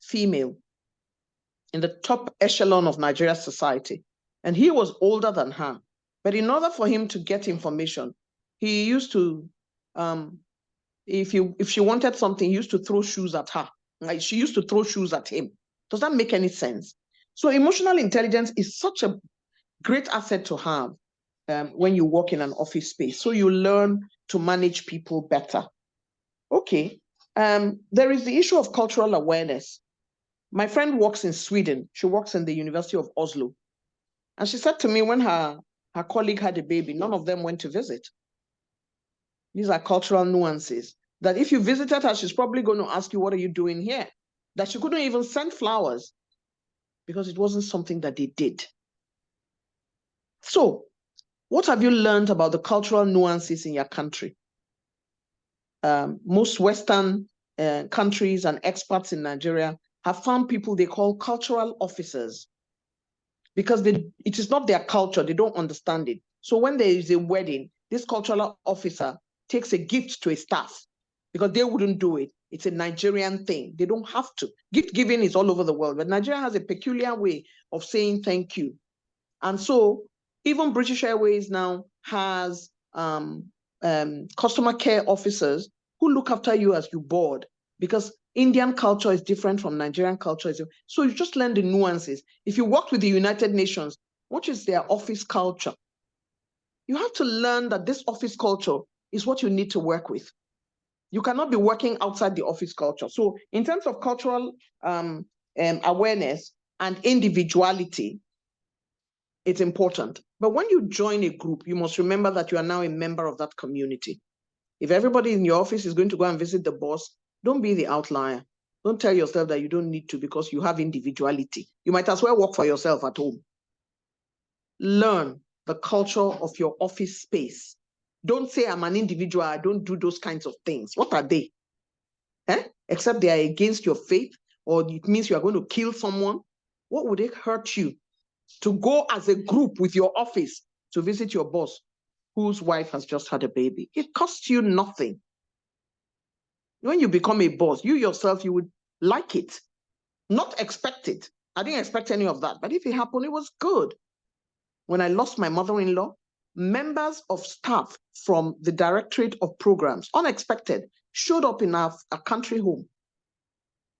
female, in the top echelon of Nigeria's society. And he was older than her. But in order for him to get information, he used to, if she wanted something, he used to throw shoes at her. Like she used to throw shoes at him. Does that make any sense? So emotional intelligence is such a great asset to have when you work in an office space. So you learn to manage people better. Okay. There is the issue of cultural awareness. My friend works in Sweden. She works in the University of Oslo. And she said to me when her colleague had a baby, none of them went to visit. These are cultural nuances. That if you visited her, she's probably going to ask you, what are you doing here? That she couldn't even send flowers because it wasn't something that they did. So, what have you learned about the cultural nuances in your country? Most Western countries and experts in Nigeria have found people they call cultural officers. because it is not their culture. They don't understand it. So when there is a wedding, this cultural officer takes a gift to a staff because they wouldn't do it. It's a Nigerian thing. They don't have to. Gift giving is all over the world, but Nigeria has a peculiar way of saying thank you. And so even British Airways now has customer care officers who look after you as you board, because Indian culture is different from Nigerian culture. So you just learn the nuances. If you work with the United Nations, what is their office culture? You have to learn that this office culture is what you need to work with. You cannot be working outside the office culture. So in terms of cultural awareness and individuality, it's important. But when you join a group, you must remember that you are now a member of that community. If everybody in your office is going to go and visit the boss, don't be the outlier. Don't tell yourself that you don't need to because you have individuality. You might as well work for yourself at home. Learn the culture of your office space. Don't say I'm an individual, I don't do those kinds of things. What are they? Except they are against your faith, or it means you are going to kill someone. What would it hurt you to go as a group with your office to visit your boss whose wife has just had a baby? It costs you nothing. When you become a boss, you yourself, you would like it, not expect it. I didn't expect any of that, but if it happened, it was good. When I lost my mother-in-law, members of staff from the Directorate of Programs, unexpected, showed up in our country home,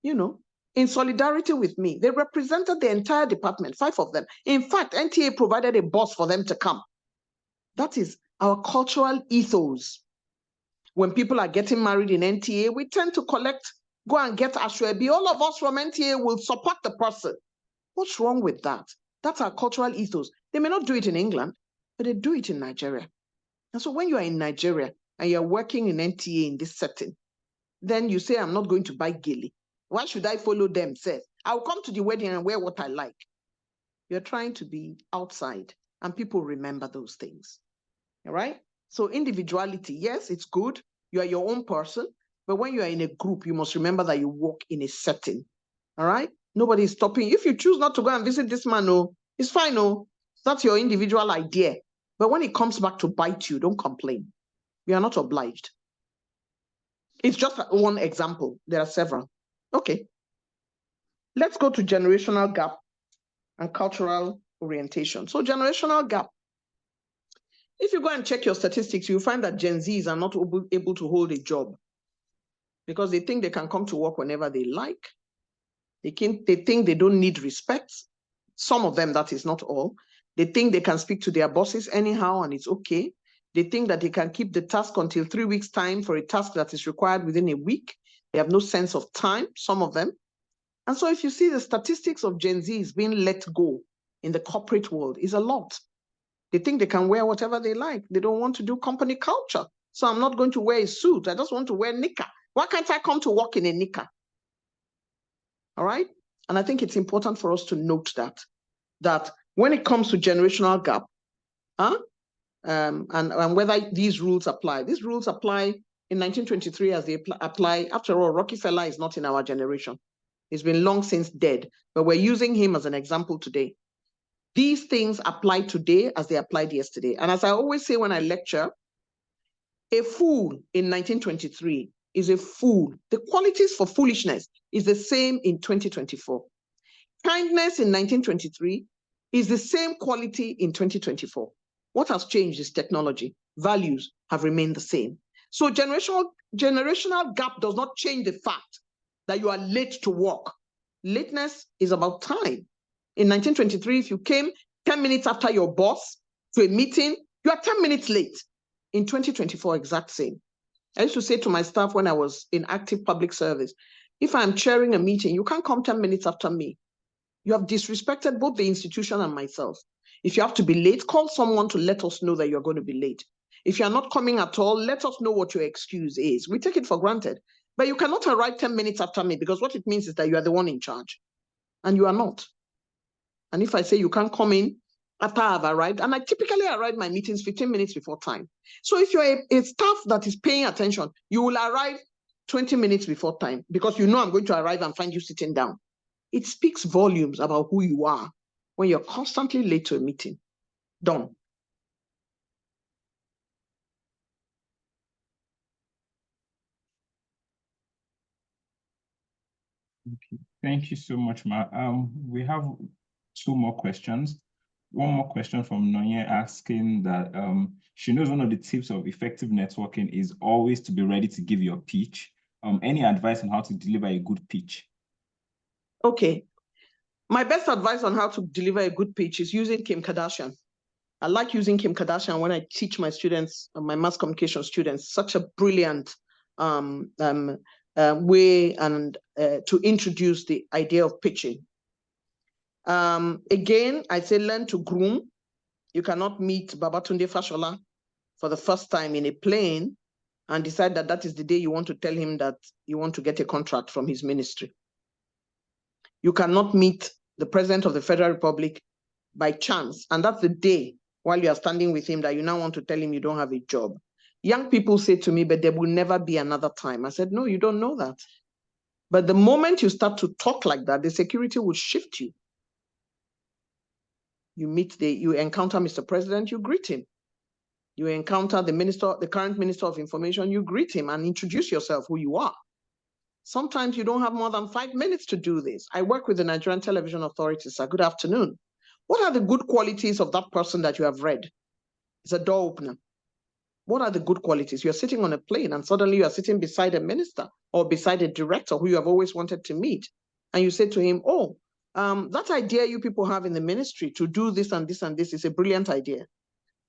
in solidarity with me. They represented the entire department, 5 of them. In fact, NTA provided a bus for them to come. That is our cultural ethos. When people are getting married in NTA, we tend to go and get Ashwebi. All of us from NTA will support the person. What's wrong with that? That's our cultural ethos. They may not do it in England, but they do it in Nigeria. And so when you are in Nigeria and you're working in NTA in this setting, then you say, I'm not going to buy gilly. Why should I follow them? Say, I'll come to the wedding and wear what I like. You're trying to be outside, and people remember those things. All right? So individuality, yes, it's good. You are your own person. But when you are in a group, you must remember that you work in a setting. All right? Nobody is stopping. If you choose not to go and visit this man, it's fine. That's your individual idea. But when it comes back to bite you, don't complain. We are not obliged. It's just one example. There are several. Okay. Let's go to generational gap and cultural orientation. So generational gap. If you go and check your statistics, you'll find that Gen Zs are not able to hold a job because they think they can come to work whenever they like. They think they don't need respect. Some of them, that is not all. They think they can speak to their bosses anyhow and it's okay. They think that they can keep the task until 3 weeks' time for a task that is required within a week. They have no sense of time, some of them. And so if you see the statistics of Gen Zs being let go in the corporate world, is a lot. They think they can wear whatever they like. They don't want to do company culture. So I'm not going to wear a suit. I just want to wear knicker. Why can't I come to work in a knicker? All right? And I think it's important for us to note that when it comes to generational gap, and whether these rules apply in 1923 as they apply. After all, Rockefeller is not in our generation. He's been long since dead, but we're using him as an example today. These things apply today as they applied yesterday. And as I always say when I lecture, a fool in 1923 is a fool. The qualities for foolishness is the same in 2024. Kindness in 1923 is the same quality in 2024. What has changed is technology. Values have remained the same. So generational gap does not change the fact that you are late to work. Lateness is about time. In 1923, if you came 10 minutes after your boss to a meeting, you are 10 minutes late. In 2024, exact same. I used to say to my staff when I was in active public service, if I'm chairing a meeting, you can't come 10 minutes after me. You have disrespected both the institution and myself. If you have to be late, call someone to let us know that you're going to be late. If you're not coming at all, let us know what your excuse is. We take it for granted. But you cannot arrive 10 minutes after me because what it means is that you are the one in charge. And you are not. And if I say you can't come in after I've arrived, and I typically arrive my meetings 15 minutes before time. So if you're a staff that is paying attention, you will arrive 20 minutes before time because you know I'm going to arrive and find you sitting down. It speaks volumes about who you are. when you're constantly late to a meeting. Done. Okay. Thank you so much, Ma. We have 2 more questions. One more question from Nonye asking that she knows one of the tips of effective networking is always to be ready to give your pitch. Any advice on how to deliver a good pitch? Okay. My best advice on how to deliver a good pitch is using Kim Kardashian. I like using Kim Kardashian when I teach my students, my mass communication students, such a brilliant way and to introduce the idea of pitching. Again, I say learn to groom. You cannot meet Babatunde Fashola for the first time in a plane and decide that that is the day you want to tell him that you want to get a contract from his ministry. You cannot meet the President of the Federal Republic by chance, and that's the day while you are standing with him that you now want to tell him you don't have a job. Young people say to me, but there will never be another time. I said, no, you don't know that. But the moment you start to talk like that, the security will shift you. You encounter Mr. President, you greet him. You encounter the current Minister of Information, you greet him and introduce yourself, who you are. Sometimes you don't have more than 5 minutes to do this. I work with the Nigerian Television Authority, sir. Good afternoon. What are the good qualities of that person that you have read? It's a door opener. What are the good qualities? You're sitting on a plane and suddenly you are sitting beside a minister or beside a director who you have always wanted to meet. And you say to him, oh, that idea you people have in the ministry to do this and this and this is a brilliant idea.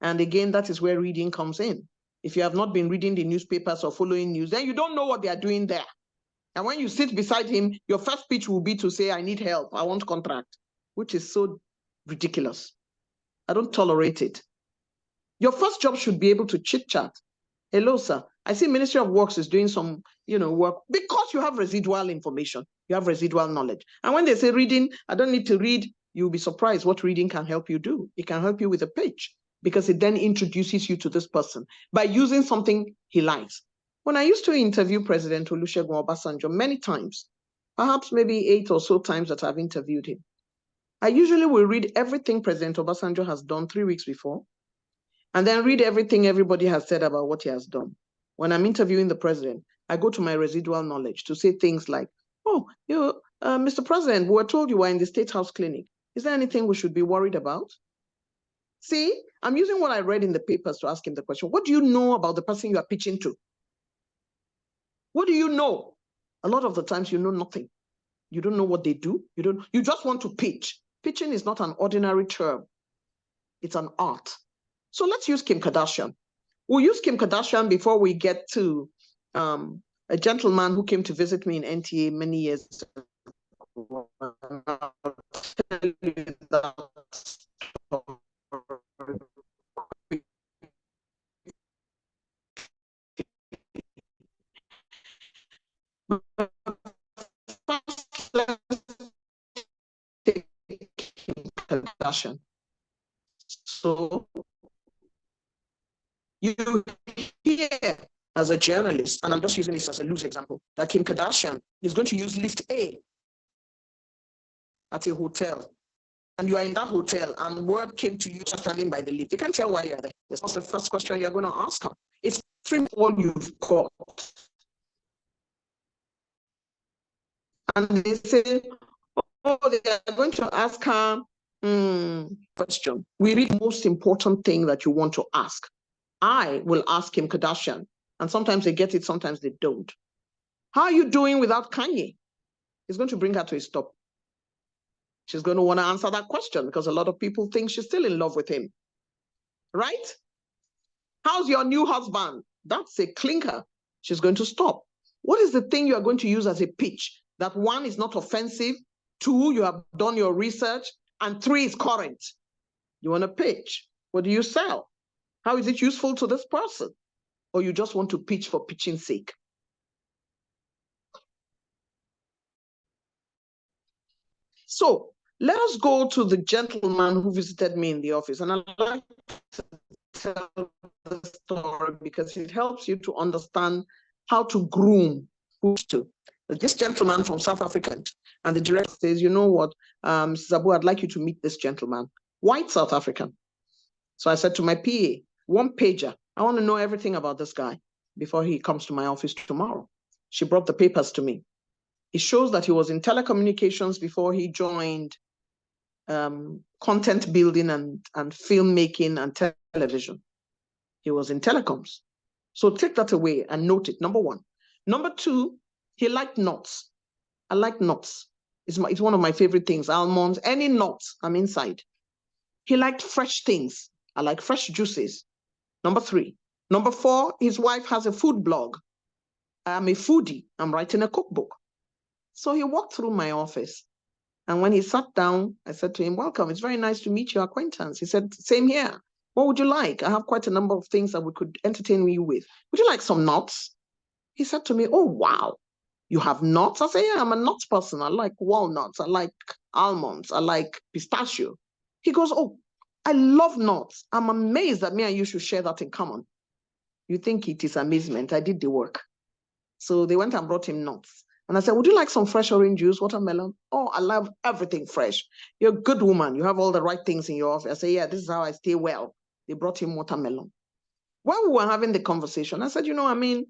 And again, that is where reading comes in. If you have not been reading the newspapers or following news, then you don't know what they are doing there. And when you sit beside him, your first speech will be to say, I need help, I want contract, which is so ridiculous. I don't tolerate it. Your first job should be able to chit chat. Hello, sir. I see Ministry of Works is doing some, work because you have residual information, you have residual knowledge. And when they say reading, I don't need to read, you'll be surprised what reading can help you do. It can help you with a pitch because it then introduces you to this person by using something he likes. When I used to interview President Olusegun Obasanjo many times, perhaps maybe 8 or so times that I've interviewed him, I usually will read everything President Obasanjo has done 3 weeks before, and then read everything everybody has said about what he has done. When I'm interviewing the president, I go to my residual knowledge to say things like, oh, Mr. President, we were told you were in the State House clinic. Is there anything we should be worried about? See, I'm using what I read in the papers to ask him the question. What do you know about the person you are pitching to? What do you know? A lot of the times you know nothing. You don't know what they do. You just want to pitch. Pitching is not an ordinary term. It's an art. So let's use Kim Kardashian. We'll use Kim Kardashian before we get to a gentleman who came to visit me in NTA many years ago. Kardashian. So you hear as a journalist, and I'm just using this as a loose example, that Kim Kardashian is going to use lift A at a hotel. And you are in that hotel and word came to you standing by the lift. You can't tell why you're there. That's not the first question you're going to ask her. It's all you've got. And they say, oh, they are going to ask her question. We read the most important thing that you want to ask. I will ask Kim Kardashian, and sometimes they get it, sometimes they don't. How are you doing without Kanye? It's going to bring her to a stop. She's going to want to answer that question because a lot of people think she's still in love with him. Right? How's your new husband? That's a clinker. She's going to stop. What is the thing you are going to use as a pitch? That 1 is not offensive, 2, you have done your research, and 3 is current. You want to pitch. What do you sell? How is it useful to this person? Or you just want to pitch for pitching's sake? So let us go to the gentleman who visited me in the office. And I'd like to tell the story because it helps you to understand how to groom who to. This gentleman from South Africa, and the director says, you know what, Mrs. Abu, I'd like you to meet this gentleman, white South African. So I said to my PA, one pager, I want to know everything about this guy before he comes to my office tomorrow. She brought the papers to me. It shows that he was in telecommunications before he joined content building and filmmaking and television. He was in telecoms. So take that away and note it, number one. Number two, he liked nuts. I like nuts. It's one of my favorite things. Almonds, any nuts, I'm inside. He liked fresh things. I like fresh juices. Number three. Number four, his wife has a food blog. I'm a foodie. I'm writing a cookbook. So he walked through my office. And when he sat down, I said to him, welcome. It's very nice to meet your acquaintance. He said, same here. What would you like? I have quite a number of things that we could entertain you with. Would you like some nuts? He said to me, oh, wow. You have nuts? I said, yeah, I'm a nuts person. I like walnuts. I like almonds. I like pistachio. He goes, oh, I love nuts. I'm amazed that me and you should share that in common. You think it is amazement. I did the work. So they went and brought him nuts. And I said, would you like some fresh orange juice, watermelon? Oh, I love everything fresh. You're a good woman. You have all the right things in your office. I said, yeah, this is how I stay well. They brought him watermelon. When we were having the conversation, I said, you know, I mean,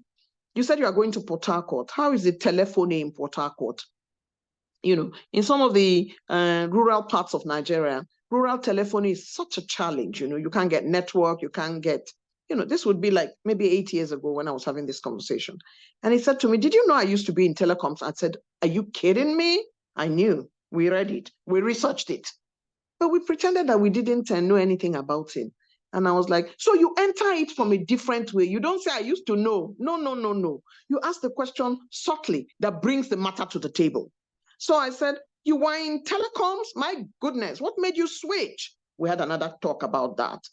you said you are going to Port Harcourt. How is the telephony in Port Harcourt? You know, in some of the rural parts of Nigeria, rural telephony is such a challenge. You know, you can't get network, you can't get, you know, this would be like maybe 8 years ago when I was having this conversation. And he said to me, did you know I used to be in telecoms? I said, are you kidding me? I knew. We read it. We researched it. But we pretended that we didn't know anything about it. And I was like, so you enter it from a different way. You don't say, I used to know. No, no, no, no. You ask the question subtly that brings the matter to the table. So I said, you were in telecoms? My goodness, what made you switch? We had another talk about that.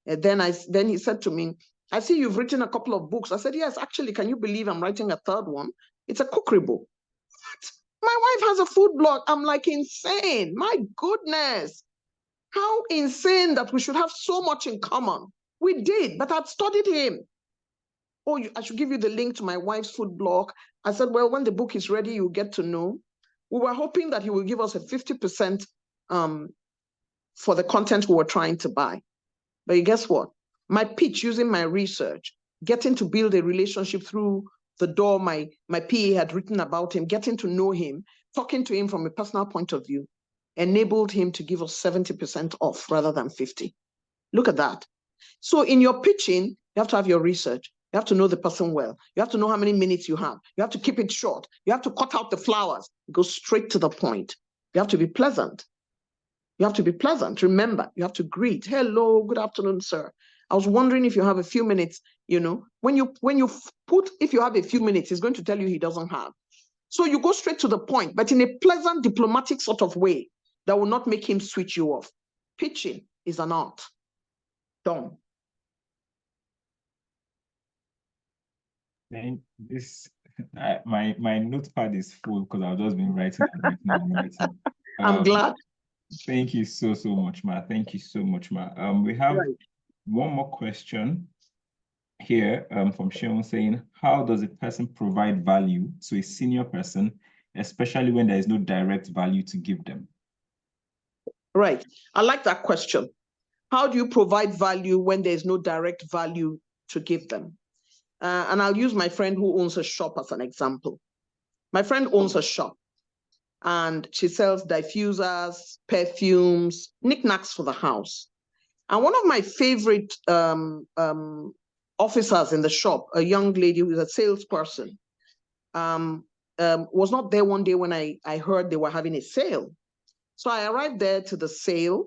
And then he said to me, I see you've written a couple of books. I said, yes, actually, can you believe I'm writing a third one? It's a cookery book. What? My wife has a food blog. I'm like, insane. My goodness. How insane that we should have so much in common. We did, but I'd studied him. Oh, I should give you the link to my wife's food blog. I said, well, when the book is ready, you'll get to know. We were hoping that he will give us a 50% for the content we were trying to buy. But guess what? My pitch using my research, getting to build a relationship through the door my PA had written about him, getting to know him, talking to him from a personal point of view, enabled him to give us 70% off rather than 50. Look at that. So in your pitching, you have to have your research. You have to know the person well. You have to know how many minutes you have. You have to keep it short. You have to cut out the flowers. Go straight to the point. You have to be pleasant. You have to be pleasant. Remember, you have to greet. Hello, good afternoon, sir. I was wondering if you have a few minutes, you know, when you put, if you have a few minutes, he's going to tell you he doesn't have. So you go straight to the point, but in a pleasant, diplomatic sort of way that will not make him switch you off. Pitching is an art. Done. My notepad is full because I've just been writing and writing. I'm glad. Thank you so much, Ma. Thank you so much, Ma. We have one more question here from Sean saying, how does a person provide value to a senior person, especially when there is no direct value to give them? Right. I like that question. How do you provide value when there's no direct value to give them? And I'll use my friend who owns a shop as an example. My friend owns a shop and she sells diffusers, perfumes, knickknacks for the house. And one of my favorite officers in the shop, a young lady who is a salesperson, was not there one day when I heard they were having a sale. So I arrived there to the sale,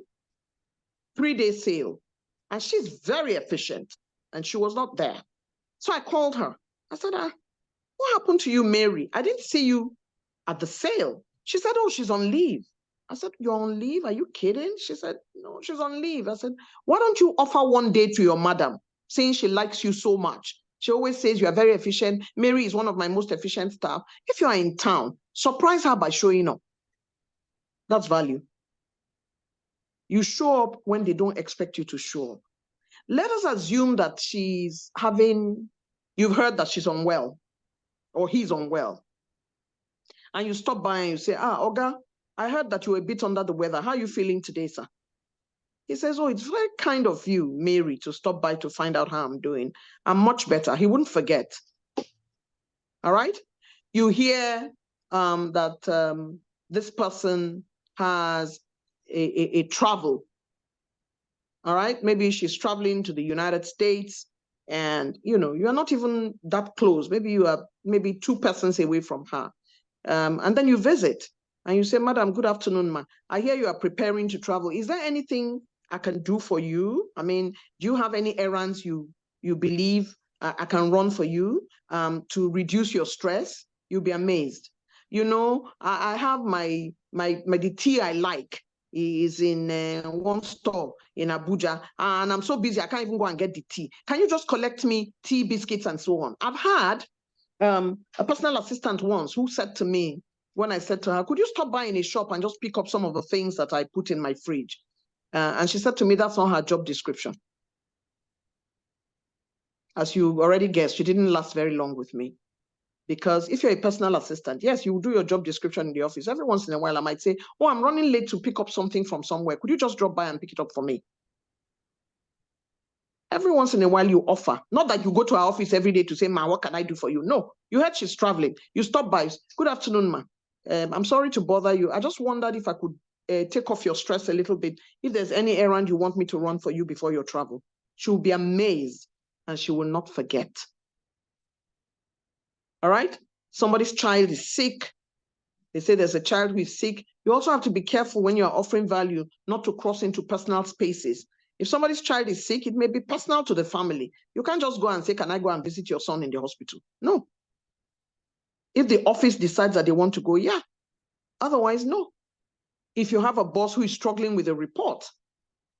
3-day sale, and she's very efficient, and she was not there. So I called her. I said, what happened to you, Mary? I didn't see you at the sale. She said, oh, she's on leave. I said, you're on leave? Are you kidding? She said, no, she's on leave. I said, why don't you offer one day to your madam, saying she likes you so much? She always says you are very efficient. Mary is one of my most efficient staff. If you are in town, surprise her by showing up. That's value. You show up when they don't expect you to show up. Let us assume that she's having, you've heard that she's unwell or he's unwell. and you stop by and you say, Oga, I heard that you were a bit under the weather. How are you feeling today, sir? He says, oh, it's very kind of you, Mary, to stop by to find out how I'm doing. I'm much better. He wouldn't forget. All right? You hear that this person has a travel. All right? Maybe she's traveling to the United States and, you're not even that close. Maybe you are maybe 2 persons away from her. And then you visit and you say, Madam, good afternoon, ma. I hear you are preparing to travel. Is there anything I can do for you? I mean, do you have any errands you believe I can run for you to reduce your stress? You'll be amazed. I have the tea I like is in one store in Abuja, and I'm so busy I can't even go and get the tea. Can you just collect me tea, biscuits, and so on? I've had a personal assistant once who said to me, when I said to her, could you stop by in a shop and just pick up some of the things that I put in my fridge? And she said to me, that's not her job description. As you already guessed, she didn't last very long with me. Because if you're a personal assistant, yes, you will do your job description in the office. Every once in a while, I might say, oh, I'm running late to pick up something from somewhere. Could you just drop by and pick it up for me? Every once in a while, you offer. Not that you go to our office every day to say, ma, what can I do for you? No, you heard she's traveling. You stop by. Good afternoon, ma. I'm sorry to bother you. I just wondered if I could take off your stress a little bit. If there's any errand you want me to run for you before your travel. She'll be amazed and she will not forget. All right? Somebody's child is sick. They say there's a child who is sick. You also have to be careful when you're offering value, not to cross into personal spaces. If somebody's child is sick, it may be personal to the family. You can't just go and say, can I go and visit your son in the hospital? No. If the office decides that they want to go, yeah. Otherwise, no. If you have a boss who is struggling with a report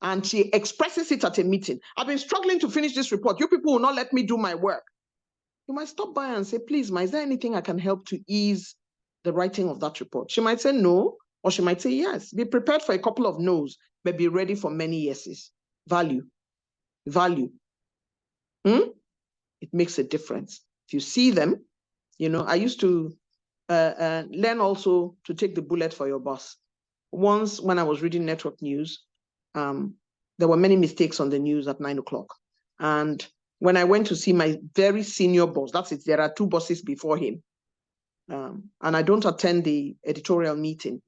and she expresses it at a meeting, I've been struggling to finish this report. You people will not let me do my work. You might stop by and say, please, ma, is there anything I can help to ease the writing of that report? She might say no, or she might say yes. Be prepared for a couple of no's, but be ready for many yeses. Value. Value. It makes a difference. If you see them, I used to learn also to take the bullet for your boss. Once when I was reading network news, there were many mistakes on the news at 9 o'clock. And when I went to see my very senior boss, that's it, there are 2 bosses before him, and I don't attend the editorial meeting.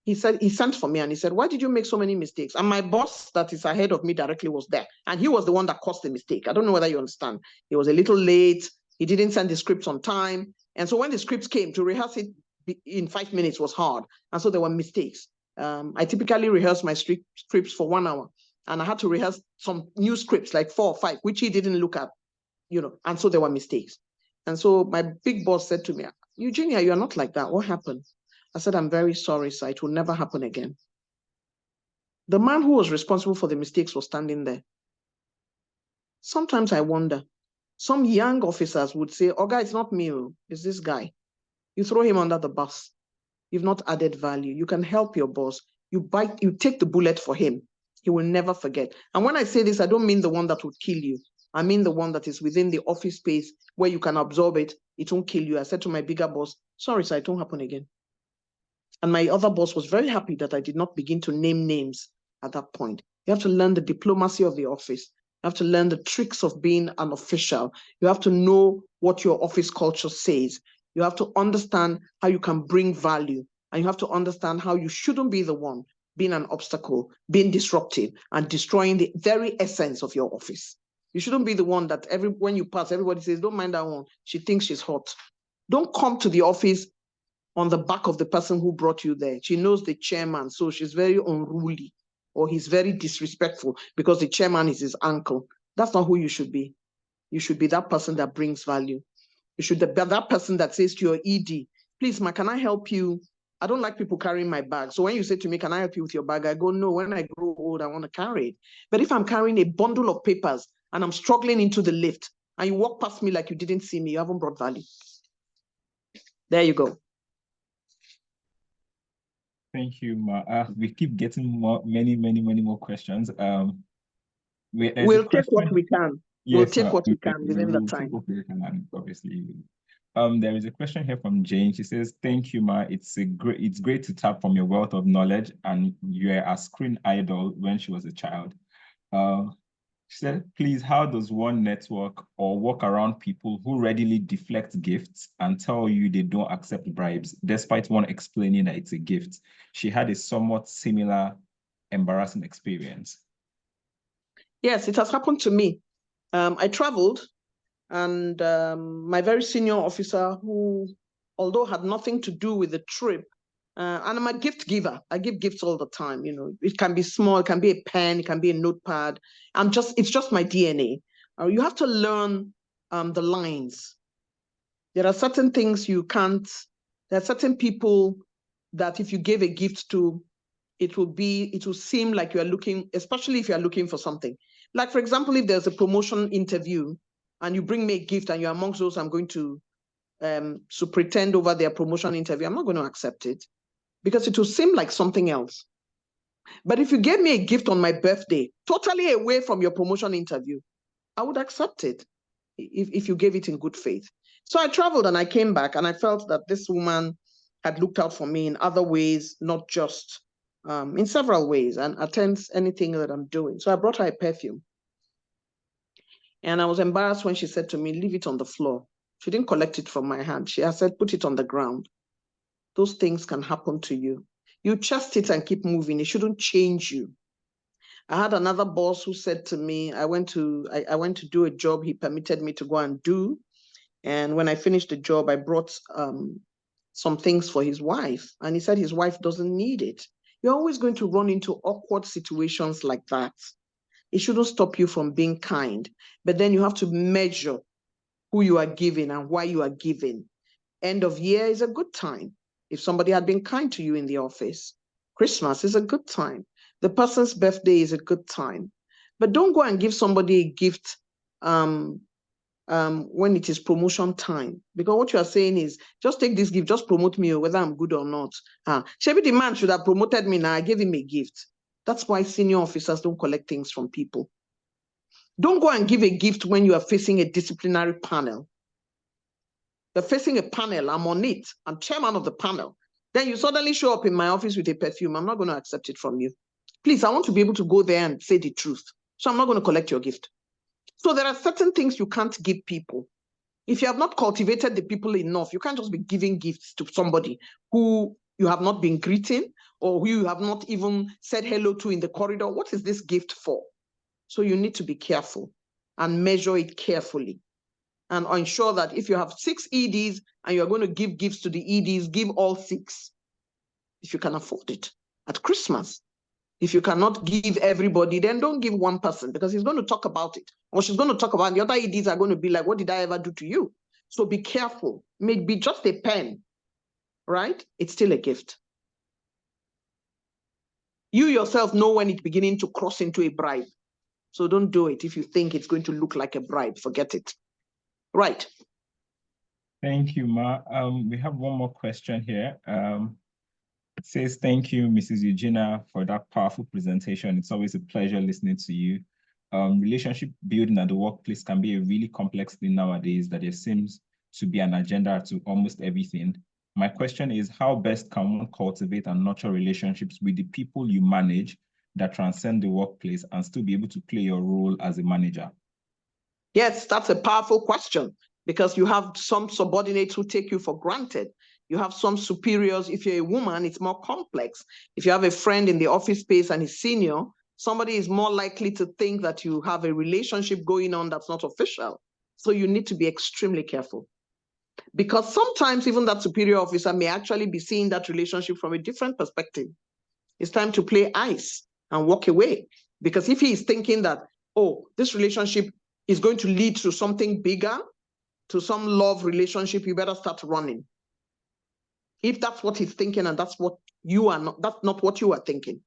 He sent for me and he said, why did you make so many mistakes? And my boss that is ahead of me directly was there. And he was the one that caused the mistake. I don't know whether you understand. He was a little late. He didn't send the scripts on time. And so when the scripts came, to rehearse it in 5 minutes was hard. And so there were mistakes. I typically rehearse my scripts for 1 hour. And I had to rehearse some new scripts, like 4 or 5, which he didn't look at, and so there were mistakes. And so my big boss said to me, Eugenia, you're not like that. What happened? I said, I'm very sorry, sir. It will never happen again. The man who was responsible for the mistakes was standing there. Sometimes I wonder, some young officers would say, oh, guy, it's not me, it's this guy. You throw him under the bus. You've not added value. You can help your boss. You take the bullet for him. He will never forget. And when I say this, I don't mean the one that would kill you. I mean the one that is within the office space where you can absorb it. It won't kill you. I said to my bigger boss, sorry, sir, it won't happen again. And my other boss was very happy that I did not begin to name names at that point. You have to learn the diplomacy of the office. You have to learn the tricks of being an official. You have to know what your office culture says. You have to understand how you can bring value. And you have to understand how you shouldn't be the one being an obstacle, being disruptive, and destroying the very essence of your office. You shouldn't be the one that when you pass, everybody says, don't mind that one. She thinks she's hot. Don't come to the office on the back of the person who brought you there. She knows the chairman, so she's very unruly, or he's very disrespectful because the chairman is his uncle. That's not who you should be. You should be that person that brings value. You should be that person that says to your ED, please, ma, can I help you? I don't like people carrying my bag. So when you say to me, can I help you with your bag? I go, no, when I grow old, I want to carry it. But if I'm carrying a bundle of papers and I'm struggling into the lift and you walk past me like you didn't see me, you haven't brought value. There you go. Thank you, Ma. We keep getting many more questions. We'll take what we can. Yes, we'll take what we can within the time. Obviously, There is a question here from Jane. She says, "Thank you, Ma. It's great to tap from your wealth of knowledge, and you're a screen idol when she was a child." She said, "Please, how does one network or work around people who readily deflect gifts and tell you they don't accept bribes, despite one explaining that it's a gift?" She had a somewhat similar embarrassing experience. Yes, it has happened to me. I traveled, and my very senior officer, who, although had nothing to do with the trip, and I'm a gift giver. I give gifts all the time. It can be small, it can be a pen, it can be a notepad. It's just my DNA. You have to learn the lines. There are certain things you can't. There are certain people that if you give a gift to, it will seem like you are looking, especially if you are looking for something. Like, for example, if there's a promotion interview and you bring me a gift and you're amongst those I'm going to pretend over their promotion interview, I'm not going to accept it because it will seem like something else. But if you gave me a gift on my birthday, totally away from your promotion interview, I would accept it if you gave it in good faith. So I traveled and I came back and I felt that this woman had looked out for me in other ways, not just in several ways, and attends anything that I'm doing. So I brought her a perfume. And I was embarrassed when she said to me, "Leave it on the floor." She didn't collect it from my hand. She has said, "Put it on the ground." Those things can happen to you. You chest it and keep moving. It shouldn't change you. I had another boss who said to me, I went to do a job he permitted me to go and do. And when I finished the job, I brought some things for his wife. And he said his wife doesn't need it. You're always going to run into awkward situations like that. It shouldn't stop you from being kind. But then you have to measure who you are giving and why you are giving. End of year is a good time. If somebody had been kind to you in the office, Christmas is a good time. The person's birthday is a good time. But don't go and give somebody a gift when it is promotion time, because what you are saying is, just take this gift, just promote me, whether I'm good or not. Maybe the man should have promoted me. Now I gave him a gift. That's why senior officers don't collect things from people. Don't go and give a gift when you are facing a disciplinary panel. You're facing a panel, I'm on it, I'm chairman of the panel. Then you suddenly show up in my office with a perfume. I'm not going to accept it from you. Please, I want to be able to go there and say the truth. So I'm not going to collect your gift. So there are certain things you can't give people. If you have not cultivated the people enough, you can't just be giving gifts to somebody who you have not been greeting or who you have not even said hello to in the corridor. What is this gift for? So you need to be careful and measure it carefully and ensure that if you have 6 EDs and you're going to give gifts to the EDs, give all 6 if you can afford it at Christmas. If you cannot give everybody, then don't give one person because he's going to talk about it or she's going to talk about it. The other EDs are going to be like, what did I ever do to you? So be careful. Maybe just a pen, right? It's still a gift. You yourself know when it's beginning to cross into a bribe. So don't do it if you think it's going to look like a bribe. Forget it. Right. Thank you, Ma. We have one more question here. It says, "Thank you, Mrs. Eugenia, for that powerful presentation. It's always a pleasure listening to you. Relationship building at the workplace can be a really complex thing nowadays that there seems to be an agenda to almost everything. My question is, how best can one cultivate and nurture relationships with the people you manage that transcend the workplace and still be able to play your role as a manager?" Yes, that's a powerful question because you have some subordinates who take you for granted. You have some superiors. If you're a woman, it's more complex. If you have a friend in the office space and he's senior, somebody is more likely to think that you have a relationship going on that's not official. So you need to be extremely careful because sometimes even that superior officer may actually be seeing that relationship from a different perspective. It's time to play ice and walk away because if he is thinking that, oh, this relationship is going to lead to something bigger, to some love relationship, you better start running. If that's what he's thinking and that's what you are not, that's not what you are thinking.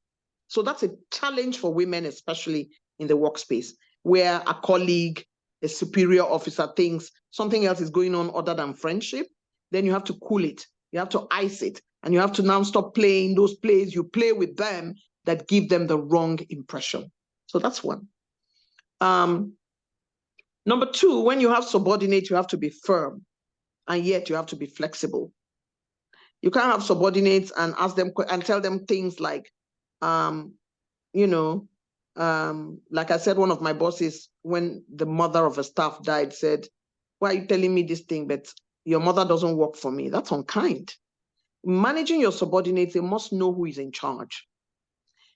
So that's a challenge for women, especially in the workspace, where a colleague, a superior officer thinks something else is going on other than friendship. Then you have to cool it. You have to ice it. And you have to now stop playing those plays you play with them that give them the wrong impression. So that's one. Number 2, when you have subordinates, you have to be firm. and yet you have to be flexible. You can't have subordinates and ask them and tell them things like, you know, like I said, one of my bosses, when the mother of a staff died, said, why are you telling me this thing, but your mother doesn't work for me? That's unkind. Managing your subordinates, they must know who is in charge.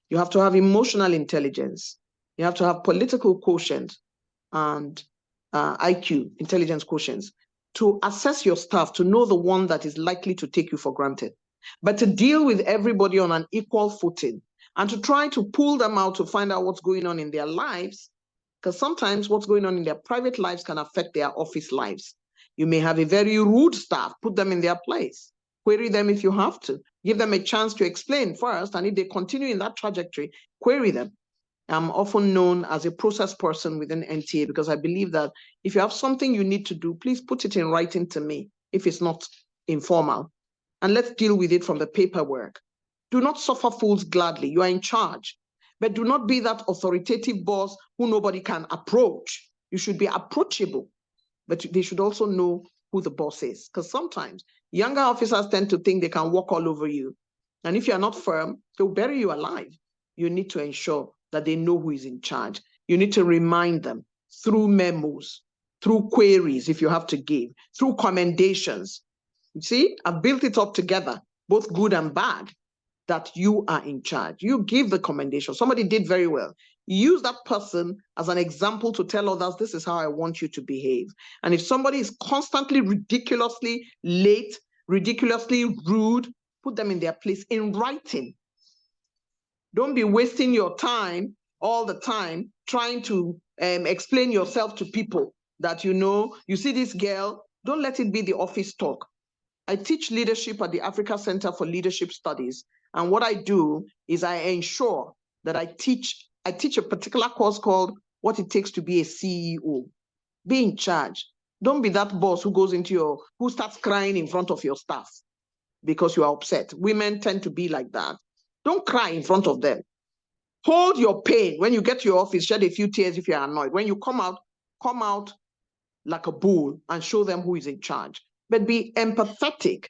You have to have emotional intelligence. You have to have political quotient and IQ, intelligence quotients, to assess your staff, to know the one that is likely to take you for granted, but to deal with everybody on an equal footing and to try to pull them out to find out what's going on in their lives, because sometimes what's going on in their private lives can affect their office lives. You may have a very rude staff, put them in their place, query them if you have to, give them a chance to explain first, and if they continue in that trajectory, query them. I'm often known as a process person within NTA because I believe that if you have something you need to do, please put it in writing to me if it's not informal. And let's deal with it from the paperwork. Do not suffer fools gladly. You are in charge. But do not be that authoritative boss who nobody can approach. You should be approachable, but they should also know who the boss is. Because sometimes younger officers tend to think they can walk all over you. And if you're not firm, they'll bury you alive. You need to ensure that they know who is in charge. You need to remind them through memos, through queries, if you have to give, through commendations. You see, I've built it up together, both good and bad, that you are in charge. You give the commendation. Somebody did very well. Use that person as an example to tell others, this is how I want you to behave. And if somebody is constantly ridiculously late, ridiculously rude, put them in their place in writing. Don't be wasting your time all the time trying to explain yourself to people that you see this girl. Don't let it be the office talk. I teach leadership at the Africa Center for Leadership Studies. And what I do is I ensure that I teach a particular course called What It Takes to Be a CEO. Be in charge. Don't be that boss who starts crying in front of your staff because you are upset. Women tend to be like that. Don't cry in front of them. Hold your pain. When you get to your office, shed a few tears if you're annoyed. When you come out like a bull and show them who is in charge. But be empathetic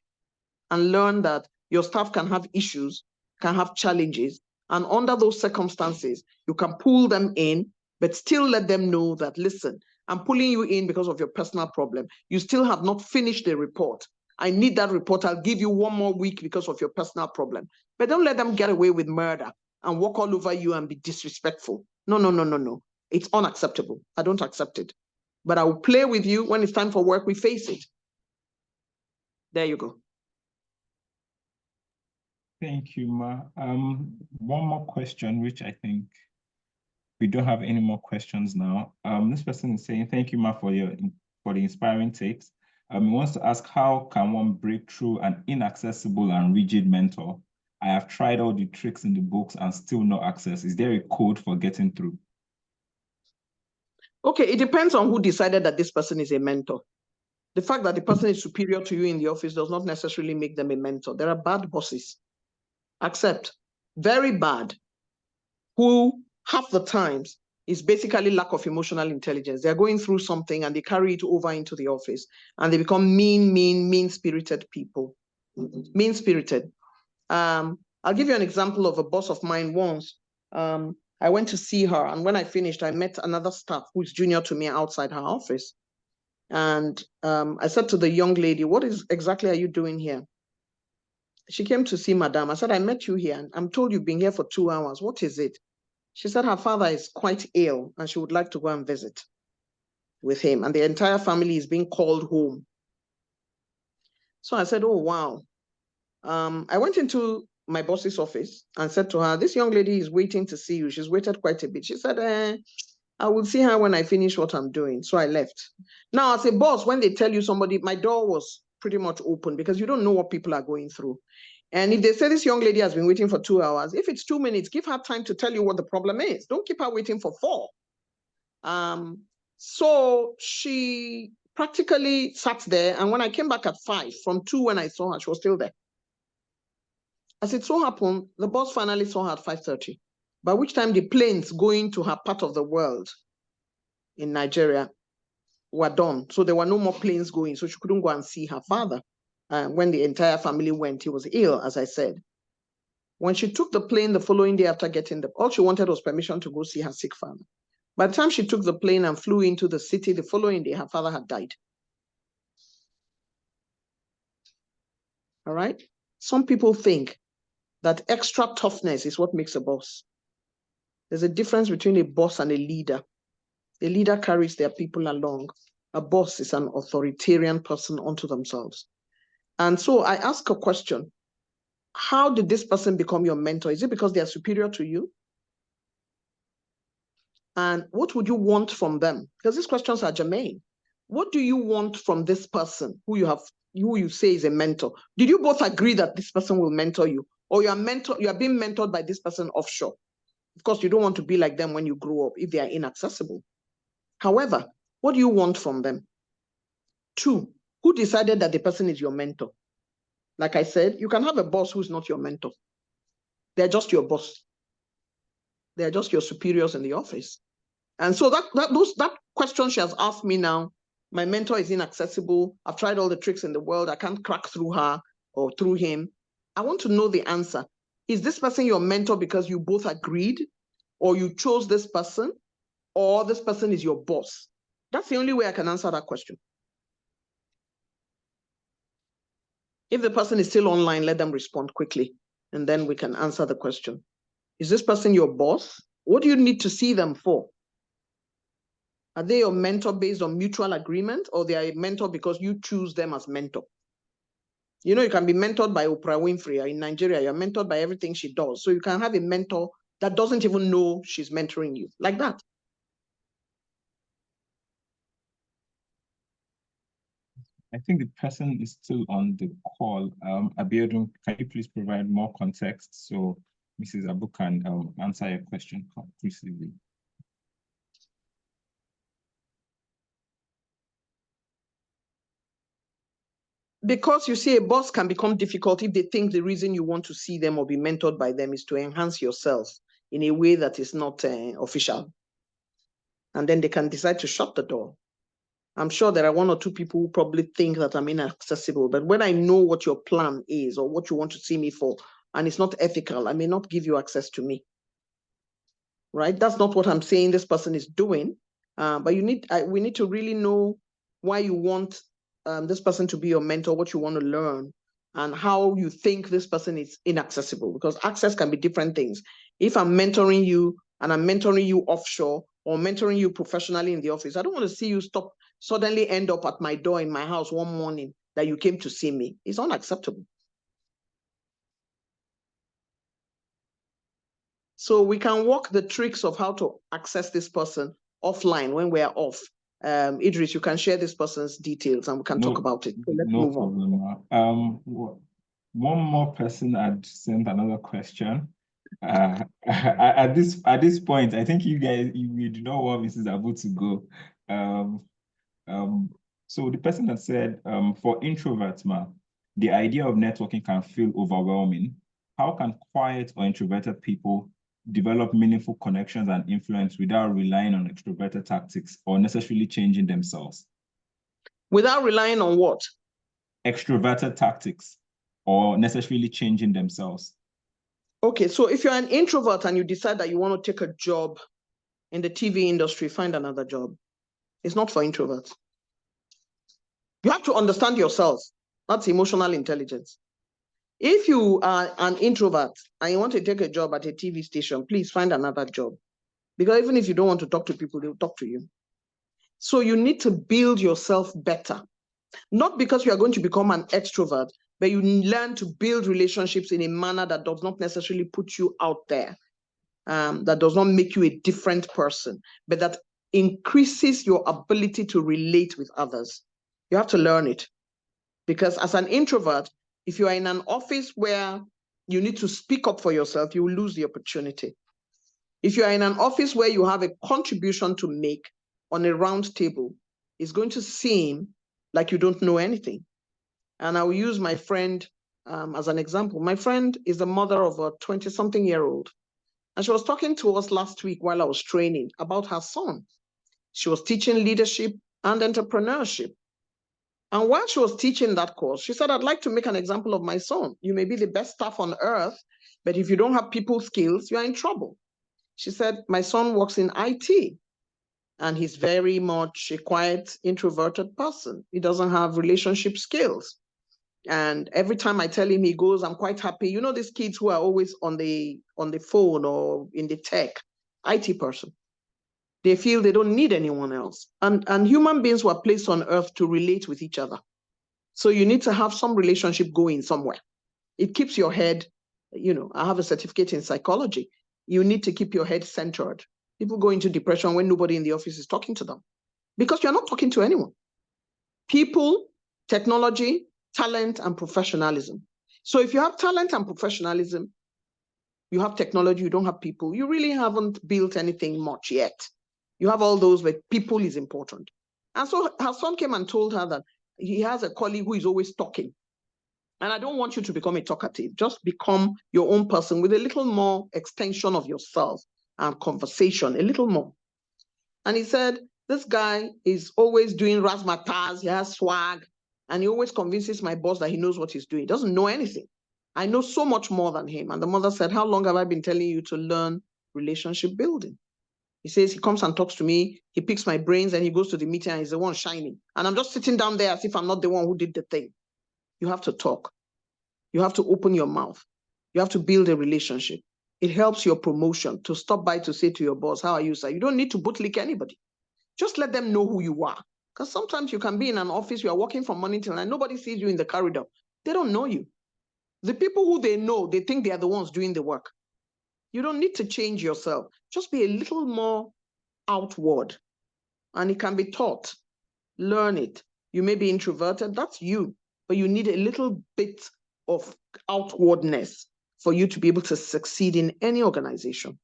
and learn that your staff can have issues, can have challenges. And under those circumstances, you can pull them in, but still let them know that, listen, I'm pulling you in because of your personal problem. You still have not finished the report. I need that report. I'll give you 1 more week because of your personal problem. But don't let them get away with murder and walk all over you and be disrespectful. No, no, no, no, no. It's unacceptable. I don't accept it. But I will play with you. When it's time for work, we face it. There you go. Thank you, Ma. One more question, which I think we don't have any more questions now. This person is saying, thank you, Ma, for the inspiring takes. He wants to ask, how can one break through an inaccessible and rigid mentor? I have tried all the tricks in the books and still no access. Is there a code for getting through? Okay, it depends on who decided that this person is a mentor. The fact that the person is superior to you in the office does not necessarily make them a mentor. There are bad bosses, accept, very bad, who half the times is basically lack of emotional intelligence. They're going through something and they carry it over into the office and they become mean-spirited people. Mean-spirited. I'll give you an example of a boss of mine once. I went to see her, and when I finished, I met another staff who's junior to me outside her office. And I said to the young lady, what exactly are you doing here? She came to see Madame. I said, I met you here, and I'm told you've been here for 2 hours. What is it? She said her father is quite ill, and she would like to go and visit with him, and the entire family is being called home. So I said, oh, wow. I went into my boss's office and said to her, this young lady is waiting to see you. She's waited quite a bit. She said, I will see her when I finish what I'm doing. So I left. Now, as a boss, when they tell you somebody, my door was pretty much open because you don't know what people are going through. And if they say this young lady has been waiting for 2 hours, if it's 2 minutes, give her time to tell you what the problem is. Don't keep her waiting for 4. So she practically sat there. And when I came back at 5, from 2 when I saw her, she was still there. As it so happened, the boss finally saw her at 5:30, by which time the planes going to her part of the world in Nigeria were done. So there were no more planes going. So she couldn't go and see her father. When the entire family went, he was ill, as I said. When she took the plane the following day after getting all she wanted was permission to go see her sick father. By the time she took the plane and flew into the city the following day, her father had died. All right? Some people think that extra toughness is what makes a boss. There's a difference between a boss and a leader. A leader carries their people along. A boss is an authoritarian person unto themselves. And so I ask a question. How did this person become your mentor? Is it because they are superior to you? And what would you want from them? Because these questions are germane. What do you want from this person who you say is a mentor? Did you both agree that this person will mentor you? Or you are being mentored by this person offshore? Of course, you don't want to be like them when you grow up if they are inaccessible. However, what do you want from them? 2, who decided that the person is your mentor? Like I said, you can have a boss who's not your mentor. They're just your boss. They're just your superiors in the office. And so that question she has asked me now, my mentor is inaccessible. I've tried all the tricks in the world. I can't crack through her or through him. I want to know the answer. Is this person your mentor because you both agreed, or you chose this person, or this person is your boss? That's the only way I can answer that question. If the person is still online, let them respond quickly, and then we can answer the question. Is this person your boss? What do you need to see them for? Are they your mentor based on mutual agreement, or they are a mentor because you choose them as mentor? You know, you can be mentored by Oprah Winfrey. In Nigeria, you're mentored by everything she does. So you can have a mentor that doesn't even know she's mentoring you, like that. I think the person is still on the call. Abiodun, can you please provide more context so Mrs. Abu can answer your question conclusively? Because you see, a boss can become difficult if they think the reason you want to see them or be mentored by them is to enhance yourself in a way that is not official. And then they can decide to shut the door. I'm sure there are 1 or 2 people who probably think that I'm inaccessible, but when I know what your plan is or what you want to see me for, and it's not ethical, I may not give you access to me. Right? That's not what I'm saying this person is doing, but we need to really know why you want this person to be your mentor, what you want to learn, and how you think this person is inaccessible, because access can be different things. If I'm mentoring you and I'm mentoring you offshore or mentoring you professionally in the office, I don't want to see you suddenly end up at my door in my house one morning that you came to see me. It's unacceptable. So we can walk the tricks of how to access this person offline when we are off. Idris, you can share this person's details and we can talk about it. So let's move on. One more person had sent another question. At this point, I think you do not want Mrs. Abu to go. So the person that said, for introverts, the idea of networking can feel overwhelming. How can quiet or introverted people develop meaningful connections and influence without relying on extroverted tactics or necessarily changing themselves? Without relying on what? Extroverted tactics or necessarily changing themselves. Okay, so if you're an introvert and you decide that you want to take a job in the TV industry, find another job. It's not for introverts. You have to understand yourself. That's emotional intelligence. If you are an introvert and you want to take a job at a TV station, please find another job. Because even if you don't want to talk to people, they'll talk to you. So you need to build yourself better. Not because you are going to become an extrovert, but you learn to build relationships in a manner that does not necessarily put you out there, that does not make you a different person, but that increases your ability to relate with others. You have to learn it. Because as an introvert, if you are in an office where you need to speak up for yourself, you will lose the opportunity. If you are in an office where you have a contribution to make on a round table, it's going to seem like you don't know anything. And I will use my friend as an example. My friend is the mother of a 20-something-year-old. And she was talking to us last week while I was training about her son. She was teaching leadership and entrepreneurship. And while she was teaching that course, she said, I'd like to make an example of my son. You may be the best staff on earth, but if you don't have people skills, you're in trouble. She said, my son works in IT, and he's very much a quiet, introverted person. He doesn't have relationship skills. And every time I tell him, he goes, I'm quite happy. You know, these kids who are always on the phone or in the tech, IT person. They feel they don't need anyone else. And human beings were placed on earth to relate with each other. So you need to have some relationship going somewhere. It keeps your head, you know, I have a certificate in psychology. You need to keep your head centered. People go into depression when nobody in the office is talking to them because you're not talking to anyone. People, technology, talent, and professionalism. So if you have talent and professionalism, you have technology, you don't have people, you really haven't built anything much yet. You have all those, but people is important. And so her son came and told her that he has a colleague who is always talking. And I don't want you to become a talkative. Just become your own person with a little more extension of yourself and conversation, a little more. And he said, this guy is always doing razzmatazz, he has swag, and he always convinces my boss that he knows what he's doing. He doesn't know anything. I know so much more than him. And the mother said, how long have I been telling you to learn relationship building? He says he comes and talks to me, he picks my brains, and he goes to the meeting and he's the one shining. And I'm just sitting down there as if I'm not the one who did the thing. You have to talk. You have to open your mouth. You have to build a relationship. It helps your promotion to stop by to say to your boss, how are you, sir? You don't need to bootlick anybody. Just let them know who you are. Because sometimes you can be in an office, you are working from morning till night, nobody sees you in the corridor. They don't know you. The people who they know, they think they are the ones doing the work. You don't need to change yourself. Just be a little more outward. And it can be taught. Learn it. You may be introverted, that's you. But you need a little bit of outwardness for you to be able to succeed in any organization.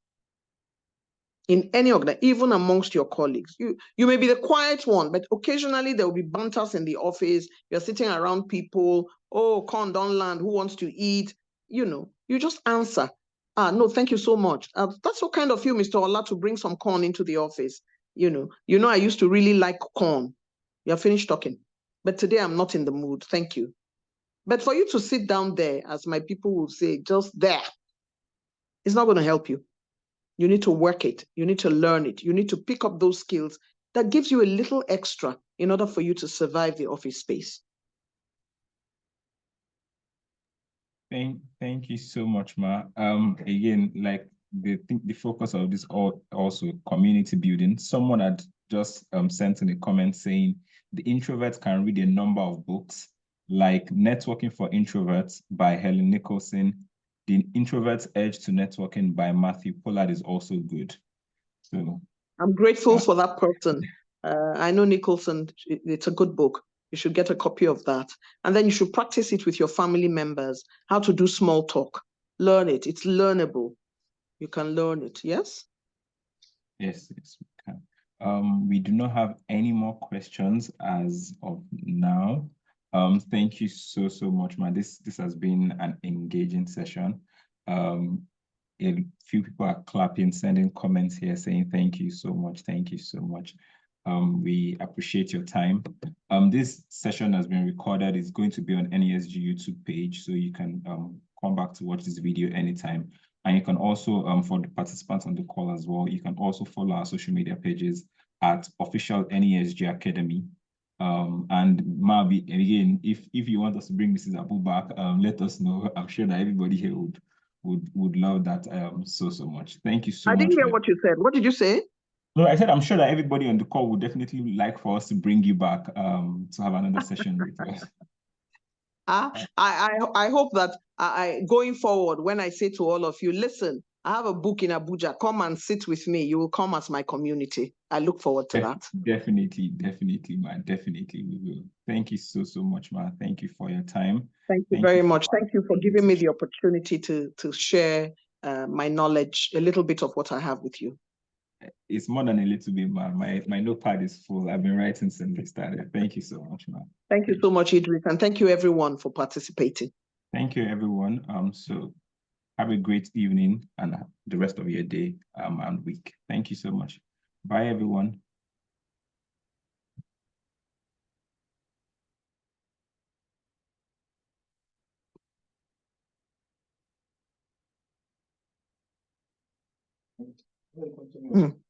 In any organization, even amongst your colleagues. You may be the quiet one, but occasionally there will be banters in the office. You're sitting around people. Oh, corn don't land. Who wants to eat? You know, you just answer. No, thank you so much. That's so kind of you, Mr. Ola, to bring some corn into the office. You know, I used to really like corn. You're finished talking. But today I'm not in the mood. Thank you. But for you to sit down there, as my people will say, just there, it's not going to help you. You need to work it. You need to learn it. You need to pick up those skills that gives you a little extra in order for you to survive the office space. Thank you so much, Ma. Again, like the focus of this also community building. Someone had just sent in a comment saying the introverts can read a number of books like Networking for Introverts by Helen Nicholson. The Introvert's Edge to Networking by Matthew Pollard is also good. So I'm grateful for that person. I know Nicholson, it's a good book. You should get a copy of that. And then you should practice it with your family members, how to do small talk. Learn it. It's learnable. You can learn it, yes? Yes, we can. We do not have any more questions as of now. Thank you so much, Ma. This has been an engaging session. A few people are clapping, sending comments here saying thank you so much. Thank you so much. We appreciate your time. This session has been recorded. It's going to be on NESG YouTube page, so you can come back to watch this video anytime. And you can also, for the participants on the call as well, you can also follow our social media pages at official NESG Academy. And Mavi, again, if you want us to bring Mrs. Abu back, let us know. I'm sure that everybody here would love that so much. Thank you so much. I didn't hear what you said. What did you say? No, I said I'm sure that everybody on the call would definitely like for us to bring you back to have another session with us. I hope that going forward, when I say to all of you, listen, I have a book in Abuja, come and sit with me. You will come as my community. I look forward to that. Definitely, man. Definitely, we will. Thank you so much, Ma. Thank you for your time. Thank you very much. Thank you for giving me the opportunity to share my knowledge, a little bit of what I have with you. It's more than a little bit, Ma. My notepad is full. I've been writing since we started. Thank you so much, Ma. Thank you so much, Idris, and thank you everyone for participating. Thank you, everyone. So have a great evening and the rest of your day and week. Thank you so much. Bye, everyone.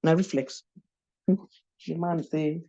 Now reflex. The man say